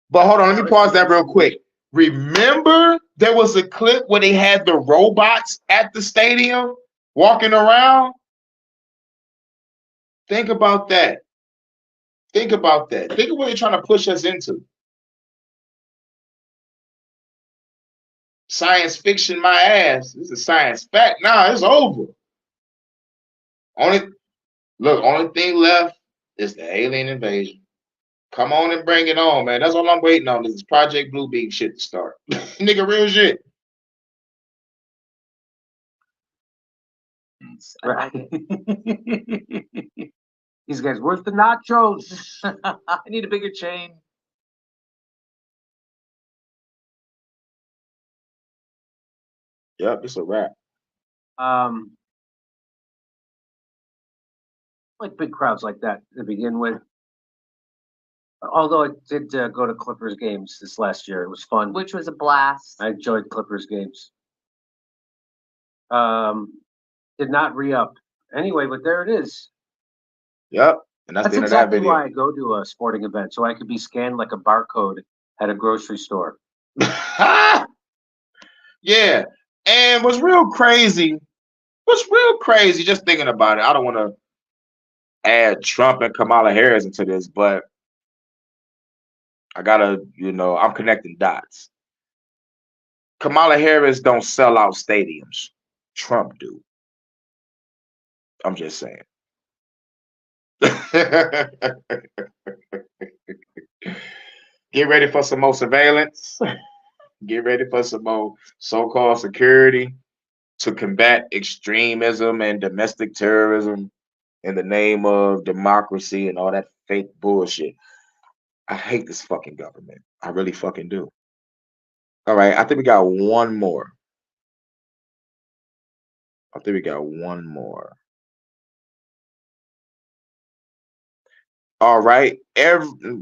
A: But hold on, let me pause that real quick. Remember, there was a clip where they had the robots at the stadium walking around? Think about that. Think about that. Think of what they're trying to push us into. Science fiction, my ass. This is science fact. Nah, it's over. Only thing left is the alien invasion. Come on and bring it on, man. That's all I'm waiting on. This is Project Bluebeam shit to start. Nigga, real shit.
G: Right. These guys worth the nachos. I need a bigger chain.
A: Yep, it's a wrap.
G: Like big crowds like that to begin with. Although I did go to Clippers games this last year. It was fun.
K: Which was a blast.
G: I enjoyed Clippers games. Did not re-up. Anyway, but there it is.
A: Yep. And that's the end of that
G: exactly
A: video.
G: why I go to a sporting event, so I could be scanned like a barcode at a grocery store.
A: Yeah. And what's real crazy, just thinking about it, I don't want to add Trump and Kamala Harris into this, but I gotta, I'm connecting dots. Kamala Harris don't sell out stadiums. Trump do. I'm just saying. Get ready for some more surveillance. Get ready for some more so-called security to combat extremism and domestic terrorism in the name of democracy and all that fake bullshit. I hate this fucking government. I really fucking do. All right, I think we got one more. All right,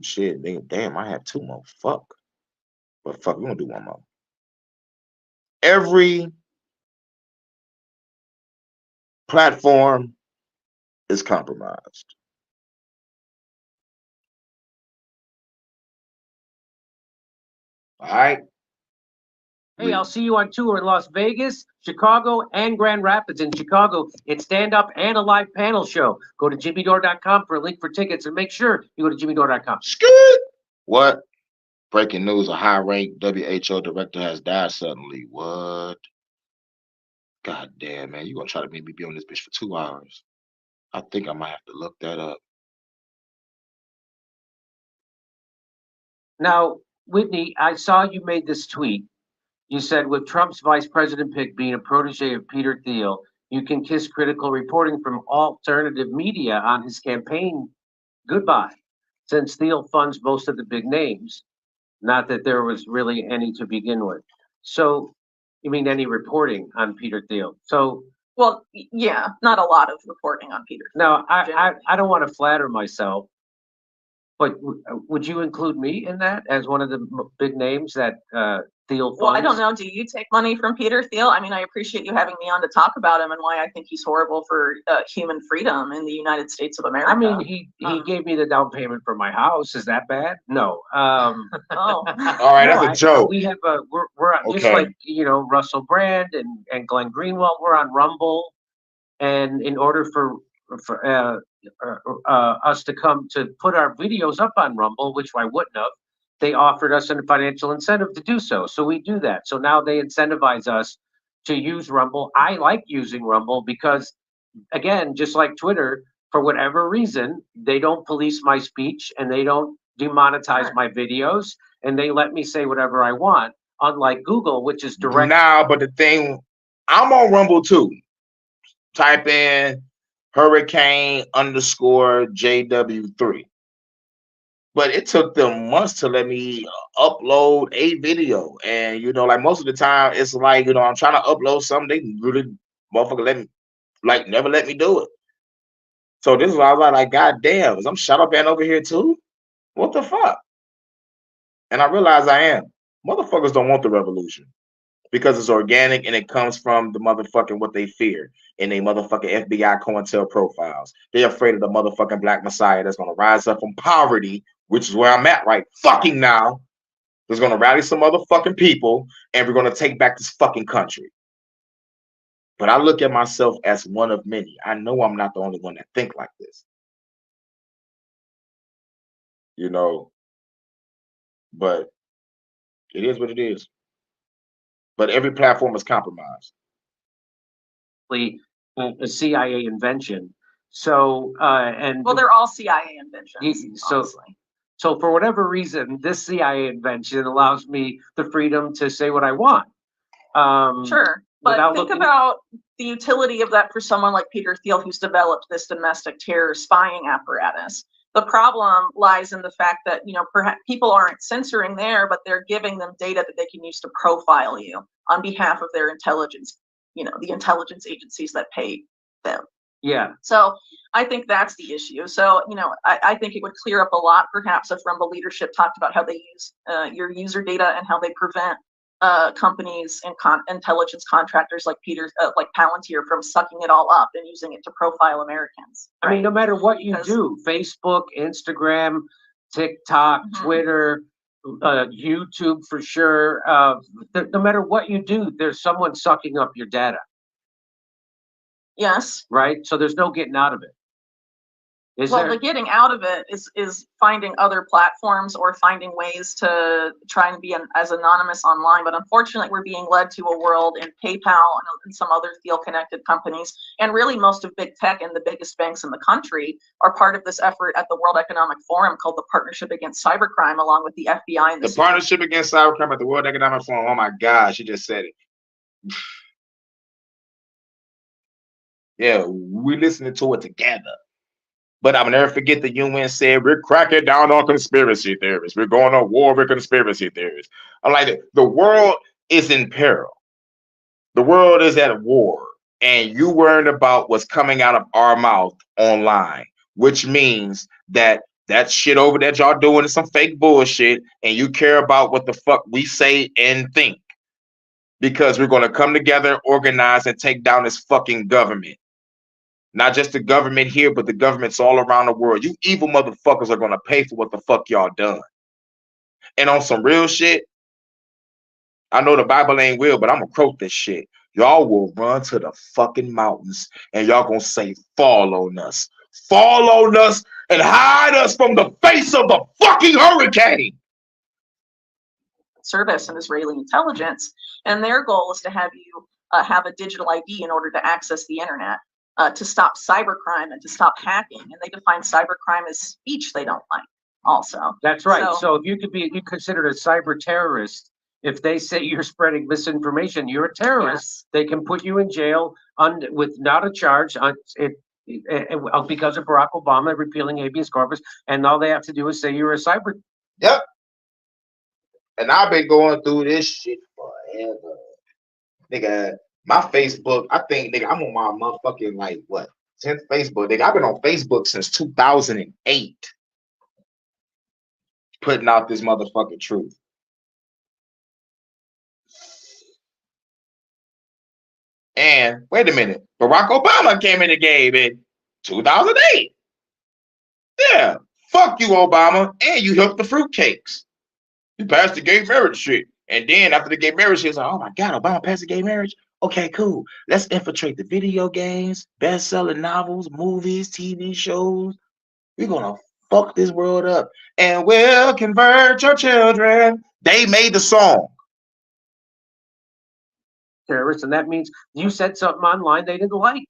A: shit, damn, I had two more. Fuck. But fuck, we're gonna do one more. Every platform is compromised. All right.
G: Hey, I'll see you on tour in Las Vegas, Chicago, and Grand Rapids. In Chicago, it's stand-up and a live panel show. Go to jimmydore.com for a link for tickets, and make sure you go to jimmydore.com.
A: Scoot. What? Breaking news, a high-ranked WHO director has died suddenly. What? God damn, man. You gonna try to make me be on this bitch for 2 hours. I think I might have to look that up.
G: Now, Whitney, I saw you made this tweet. You said, with Trump's vice president pick being a protege of Peter Thiel, you can kiss critical reporting from alternative media on his campaign goodbye, since Thiel funds most of the big names. Not that there was really any to begin with. So, you mean any reporting on Peter Thiel? So,
L: well, yeah, not a lot of reporting on Peter.
G: No, I don't want to flatter myself, but would you include me in that as one of the big names that Thiel funds?
L: Well, I don't know. Do you take money from Peter Thiel? I mean, I appreciate you having me on to talk about him and why I think he's horrible for human freedom in the United States of America.
G: I mean, he gave me the down payment for my house. Is that bad? No.
L: Oh.
A: All right,
G: no,
A: that's a joke.
G: We have we're
A: Okay.
G: just like Russell Brand and Glenn Greenwald. We're on Rumble, and in order for us to come to put our videos up on Rumble, which I wouldn't have, they offered us a financial incentive to do so. So we do that. So now they incentivize us to use Rumble. I like using Rumble because, again, just like Twitter, for whatever reason, they don't police my speech and they don't demonetize my videos, and they let me say whatever I want, unlike Google, which is direct.
A: Nah, but the thing, I'm on Rumble too. Type in hurricane_JW3. But it took them months to let me upload a video. And, like most of the time, it's like, I'm trying to upload something. They really, motherfucker, never let me do it. So this is why I was like, God damn, is I'm shadow banned over here too? What the fuck? And I realize I am. Motherfuckers don't want the revolution because it's organic and it comes from the motherfucking what they fear in they motherfucking FBI COINTEL profiles. They're afraid of the motherfucking black messiah that's going to rise up from poverty, which is where I'm at right fucking now. There's going to rally some motherfucking people and we're going to take back this fucking country. But I look at myself as one of many. I know I'm not the only one that think like this. But it is what it is. But every platform is compromised.
G: A CIA invention. So,
L: well, they're all CIA inventions.
G: So for whatever reason, this CIA invention allows me the freedom to say what I want.
L: Sure, but think about the utility of that for someone like Peter Thiel, who's developed this domestic terror spying apparatus. The problem lies in the fact that, perhaps people aren't censoring there, but they're giving them data that they can use to profile you on behalf of their intelligence, the intelligence agencies that pay them.
G: Yeah.
L: So I think that's the issue. So, I think it would clear up a lot, perhaps, if Rumble leadership talked about how they use your user data and how they prevent companies and intelligence contractors like like Palantir from sucking it all up and using it to profile Americans.
G: Right? I mean, no matter what you do, Facebook, Instagram, TikTok, Twitter, YouTube for sure. No matter what you do, there's someone sucking up your data.
L: Yes.
G: Right? So there's no getting out of it.
L: The getting out of it is finding other platforms or finding ways to try and be as anonymous online. But unfortunately, we're being led to a world in PayPal and some other Thiel-connected companies, and really most of big tech and the biggest banks in the country are part of this effort at the World Economic Forum called the Partnership Against Cybercrime, along with the FBI and
A: the Partnership Against Cybercrime at the World Economic Forum. Oh my gosh, you just said it. Yeah, we listening to it together. But I'll never forget the UN said, we're cracking down on conspiracy theories. We're going to war with conspiracy theories. I'm like, the world is in peril. The world is at war. And you worrying about what's coming out of our mouth online, which means that shit over that y'all doing is some fake bullshit. And you care about what the fuck we say and think. Because we're going to come together, organize, and take down this fucking government. Not just the government here, but the governments all around the world. You evil motherfuckers are going to pay for what the fuck y'all done. And on some real shit, I know the Bible ain't real, but I'm going to quote this shit. Y'all will run to the fucking mountains and y'all going to say, fall on us. Fall on us and hide us from the face of the fucking hurricane.
L: Service and Israeli intelligence. And their goal is to have you have a digital ID in order to access the internet. To stop cybercrime and to stop hacking, and they define cybercrime as speech they don't like. Also,
G: that's right. So if you could be considered a cyber terrorist, if they say you're spreading misinformation, you're a terrorist. Yes. They can put you in jail with not a charge because of Barack Obama repealing habeas corpus, and all they have to do is say you're a cyber.
A: Yep. And I've been going through this shit forever, nigga. My Facebook, I think, nigga, I'm on my motherfucking, 10th Facebook. Nigga, I've been on Facebook since 2008. Putting out this motherfucking truth. And, wait a minute, Barack Obama came in the game in 2008. Yeah, fuck you, Obama. And you helped the fruitcakes. You passed the gay marriage shit. And then after the gay marriage shit, it's like, oh my God, Obama passed the gay marriage? Okay, cool. Let's infiltrate the video games, best-selling novels, movies, TV shows. We're gonna fuck this world up, and we'll convert your children. They made the song.
G: Terrorists, and that means you said something online they didn't like.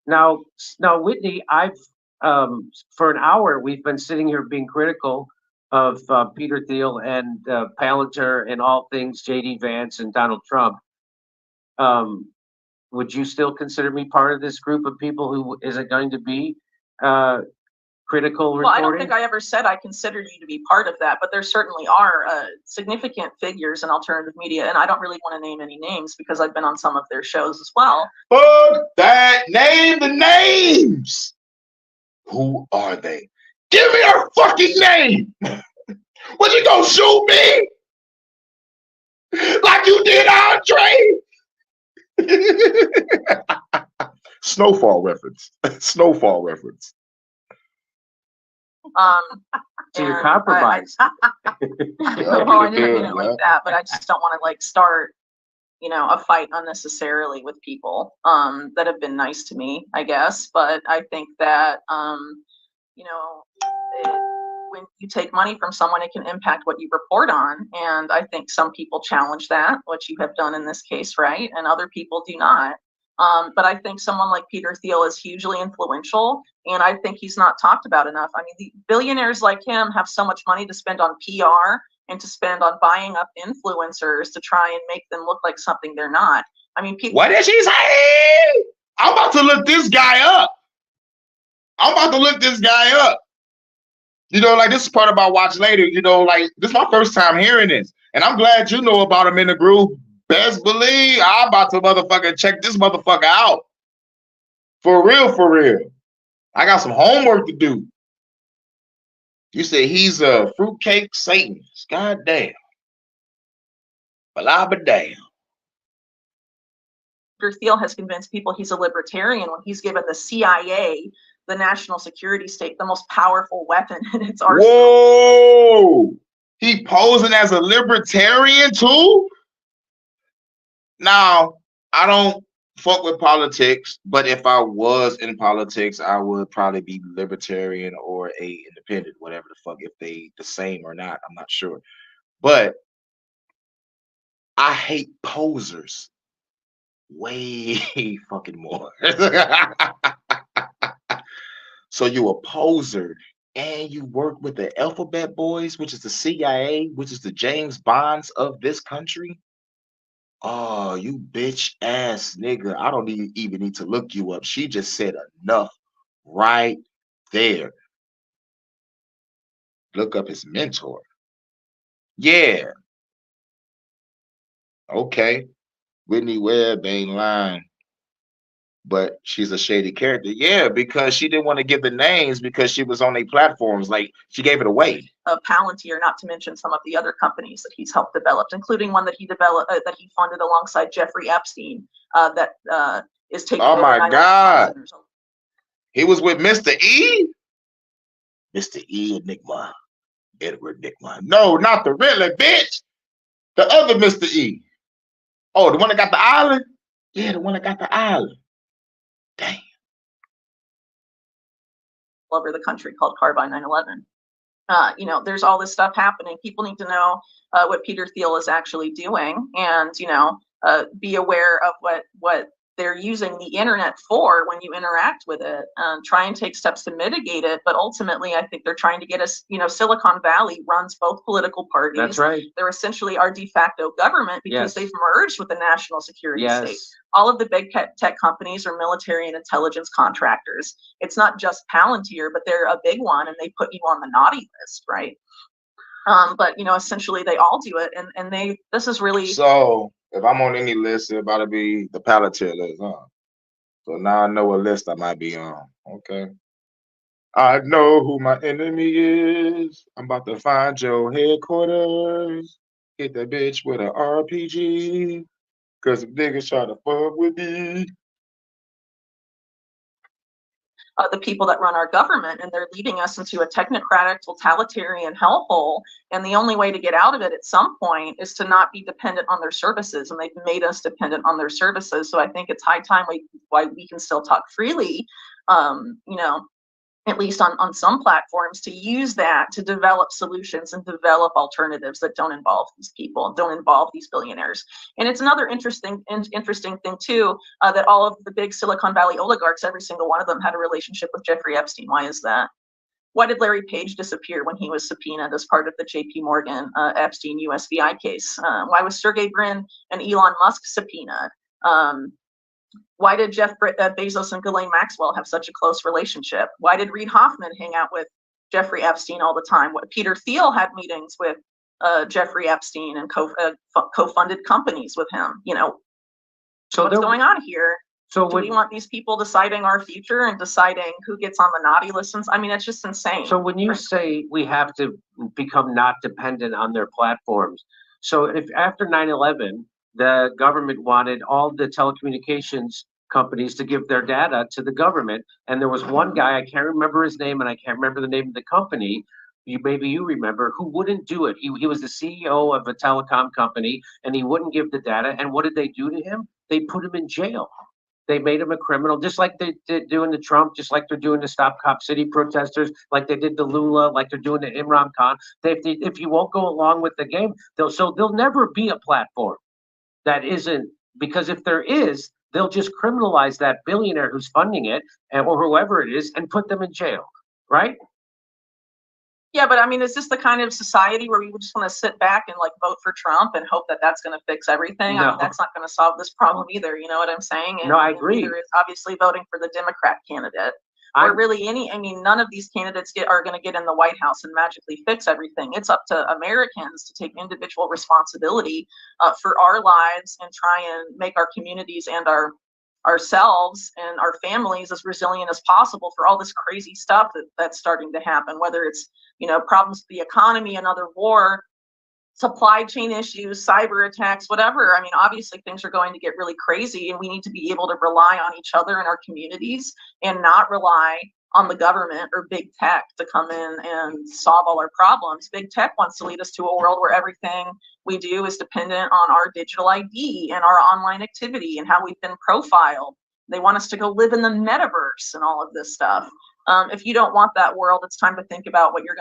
G: Now, Whitney, I've for an hour we've been sitting here being critical of Peter Thiel and Palantir and all things JD Vance and Donald Trump. Would you still consider me part of this group of people who isn't going to be critical reporting?
L: Well, I don't think I ever said I considered you to be part of that, but there certainly are significant figures in alternative media, and I don't really want to name any names because I've been on some of their shows as well.
A: Fuck that! Name the names! Who are they? Give me a fucking name! What, you gonna shoot me? Like you did Andre? Snowfall reference. Snowfall reference.
G: So you're compromised.
L: I didn't mean it like that, but I just don't want to start, a fight unnecessarily with people that have been nice to me, I guess. But I think that when you take money from someone, it can impact what you report on. And I think some people challenge that, which you have done in this case, right? And other people do not. But I think someone like Peter Thiel is hugely influential, and I think he's not talked about enough. I mean, the billionaires like him have so much money to spend on PR and to spend on buying up influencers to try and make them look like something they're not. I mean, people.
A: What did she say? I'm about to look this guy up. This is part about Watch Later. This is my first time hearing this. And I'm glad you know about him in the group. Best believe I'm about to motherfucking check this motherfucker out. For real, for real. I got some homework to do. You say he's a fruitcake Satanist. God damn. But damn.
L: Peter Thiel has convinced people he's a libertarian when he's given the CIA, the national security state, the most powerful weapon in its arsenal.
A: Whoa! He posing as a libertarian too? Now, I don't fuck with politics, but if I was in politics, I would probably be libertarian or a independent, whatever the fuck, if they the same or not, I'm not sure. But I hate posers way fucking more. So you a poser and you work with the Alphabet Boys, which is the CIA, which is the James Bonds of this country. Oh, you bitch ass nigga. I don't even need to look you up. She just said enough right there. Look up his mentor. Yeah. Okay. Whitney Webb ain't lying. But she's a shady character. Yeah, because she didn't want to give the names because she was on their platforms. Like, she gave it away.
L: Palantir, not to mention some of the other companies that he's helped develop, including one that he developed, that he funded alongside Jeffrey Epstein, that is taking
A: Oh
L: over
A: my
L: 9/11
A: God.
L: centers.
A: He was with Mr. E? Mr. E Enigma. Edward Enigma. No, not the Riddler, bitch. The other Mr. E. Oh, the one that got the island? Yeah, the one that got the island. Damn.
L: Over the country called Carbine 9/11. You know, there's all this stuff happening. People need to know what Peter Thiel is actually doing, and you know, be aware of what they're using the internet for when you interact with it. Try and take steps to mitigate it, but ultimately, I think they're trying to get us. You know, Silicon Valley runs both political parties.
G: That's right.
L: They're essentially our de facto government because
G: Yes.
L: they've merged with the national security
G: Yes.
L: state. All of the big tech companies are military and intelligence contractors. It's not just Palantir, but they're a big one, and they put you on the naughty list, right? But you know, essentially, they all do it, and they. This is really.
A: So if I'm on any list, it about to be the Palantir list, huh? So now I know what list I might be on. Okay. I know who my enemy is. I'm about to find your headquarters. Hit that bitch with an RPG. Cause some niggas try to fuck with me.
L: The people that run our government, and they're leading us into a technocratic, totalitarian hellhole. And the only way to get out of it at some point is to not be dependent on their services. And they've made us dependent on their services. So I think it's high time we can still talk freely, you know, at least on some platforms, to use that to develop solutions and develop alternatives that don't involve these people, don't involve these billionaires. And it's another interesting thing too, that all of the big Silicon Valley oligarchs, every single one of them had a relationship with Jeffrey Epstein. Why is that? Why did Larry Page disappear when he was subpoenaed as part of the JP Morgan Epstein USVI case? Why was Sergey Brin and Elon Musk subpoenaed? Why did Jeff Bezos and Ghislaine Maxwell have such a close relationship? Why did Reid Hoffman hang out with Jeffrey Epstein all the time? What Peter Thiel had meetings with Jeffrey Epstein and co-funded companies with him. You know, so what's going on here? So do we want these people deciding our future and deciding who gets on the naughty lists? I mean, it's just insane.
G: So when you say we have to become not dependent on their platforms, so if after 9/11, the government wanted all the telecommunications companies to give their data to the government, and there was one guy, I can't remember his name and I can't remember the name of the company, maybe you remember, who wouldn't do it. He was the CEO of a telecom company and he wouldn't give the data. And what did they do to him? They put him in jail. They made him a criminal, just like they did doing to Trump, just like they're doing to Stop Cop City protesters, like they did to Lula, like they're doing to Imran Khan. If you won't go along with the game, there'll never be a platform that isn't, because if there is, they'll just criminalize that billionaire who's funding it, or whoever it is, and put them in jail, right?
L: Yeah, but I mean, is this the kind of society where we would just want to sit back and like vote for Trump and hope that that's going to fix everything?
G: No.
L: I mean, that's not going to solve this problem either. You know what I'm saying? And,
G: no, I agree.
L: Neither is obviously voting for the Democrat candidate. Or really I mean, none of these candidates are going to get in the White House and magically fix everything. It's up to Americans to take individual responsibility for our lives and try and make our communities and our ourselves and our families as resilient as possible for all this crazy stuff that's starting to happen, whether it's, problems with the economy, another war, supply chain issues, cyber attacks, whatever. I mean, obviously things are going to get really crazy, and we need to be able to rely on each other in our communities and not rely on the government or big tech to come in and solve all our problems. Big tech wants to lead us to a world where everything we do is dependent on our digital ID and our online activity and how we've been profiled. They want us to go live in the metaverse and all of this stuff. If you don't want that world, it's time to think about what you're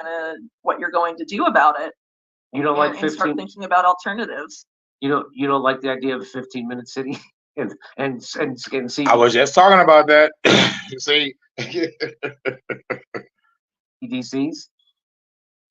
L: going to do about it.
G: You don't like
L: and
G: 15?
L: Start thinking about alternatives.
G: You don't like the idea of a 15-minute city and see.
A: I was just talking about that. See,
G: CDCs.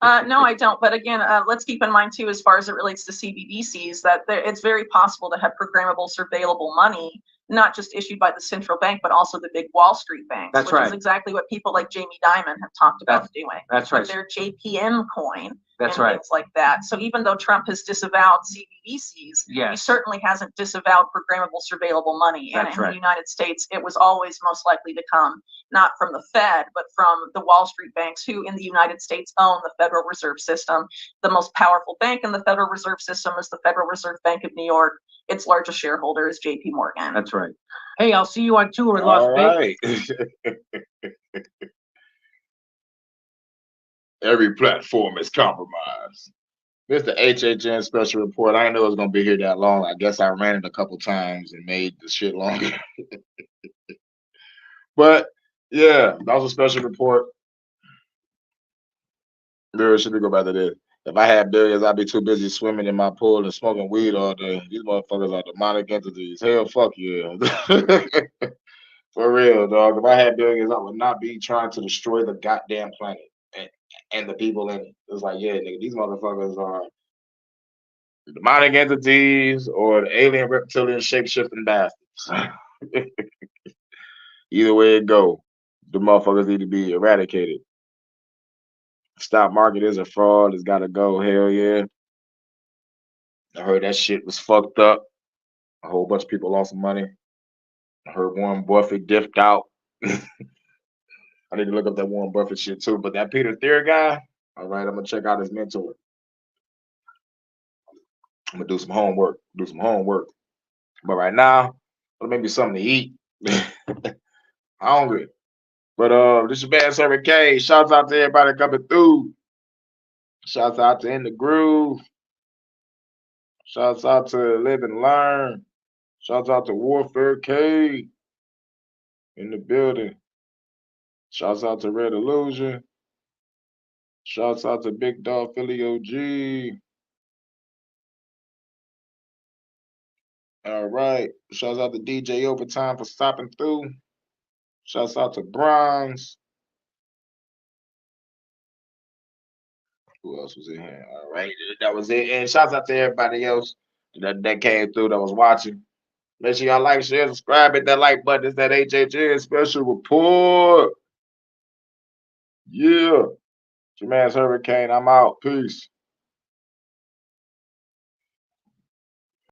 L: No, I don't. But again, let's keep in mind too, as far as it relates to CBDCs, that it's very possible to have programmable, surveillable money, not just issued by the central bank, but also the big Wall Street banks.
G: That's
L: which
G: right.
L: is exactly what people like Jamie Dimon have talked about doing.
G: That's right.
L: With their JPM coin.
G: That's
L: and
G: right.
L: Things like that. So even though Trump has disavowed CBDCs, he certainly hasn't disavowed programmable, surveillable money. And in the United States, it was always most likely to come not from the Fed, but from the Wall Street banks, who in the United States own the Federal Reserve System. The most powerful bank in the Federal Reserve System is the Federal Reserve Bank of New York. Its largest shareholder is JP Morgan.
G: That's right. Hey, I'll see you on tour in Las
A: Vegas. Every platform is compromised. Mr. HHN Special Report. I didn't know it was going to be here that long. I guess I ran it a couple times and made the shit longer. But, yeah, that was a special report. There should we go back to this. If I had billions, I'd be too busy swimming in my pool and smoking weed all day. These motherfuckers are demonic entities. Hell, fuck yeah. For real, dog. If I had billions, I would not be trying to destroy the goddamn planet and the people in it. It's like, yeah, nigga, these motherfuckers are demonic entities or the alien reptilian shape-shifting bastards. Either way it go, the motherfuckers need to be eradicated. Stock market is a fraud. It's got to go. Hell yeah. I heard that shit was fucked up. A whole bunch of people lost some money. I heard Warren Buffett diffed out. I need to look up that Warren Buffett shit too. But that Peter Thiel guy, all right, I'm going to check out his mentor. I'm going to do some homework. But right now, let me make me something to eat. Hungry. But this is Bad Servant K. Shouts out to everybody coming through. Shouts out to In the Groove. Shouts out to Live and Learn. Shouts out to Warfare K in the building. Shouts out to Red Illusion. Shouts out to Big Dog Philly OG. All right. Shouts out to DJ Overtime for stopping through. Shouts out to Bronze. Who else was in here? All right. That was it. And shouts out to everybody else that came through, that was watching. Make sure y'all like, share, subscribe, hit that like button. It's that HHN Special Report. Yeah. It's your man's Hurricane. I'm out. Peace.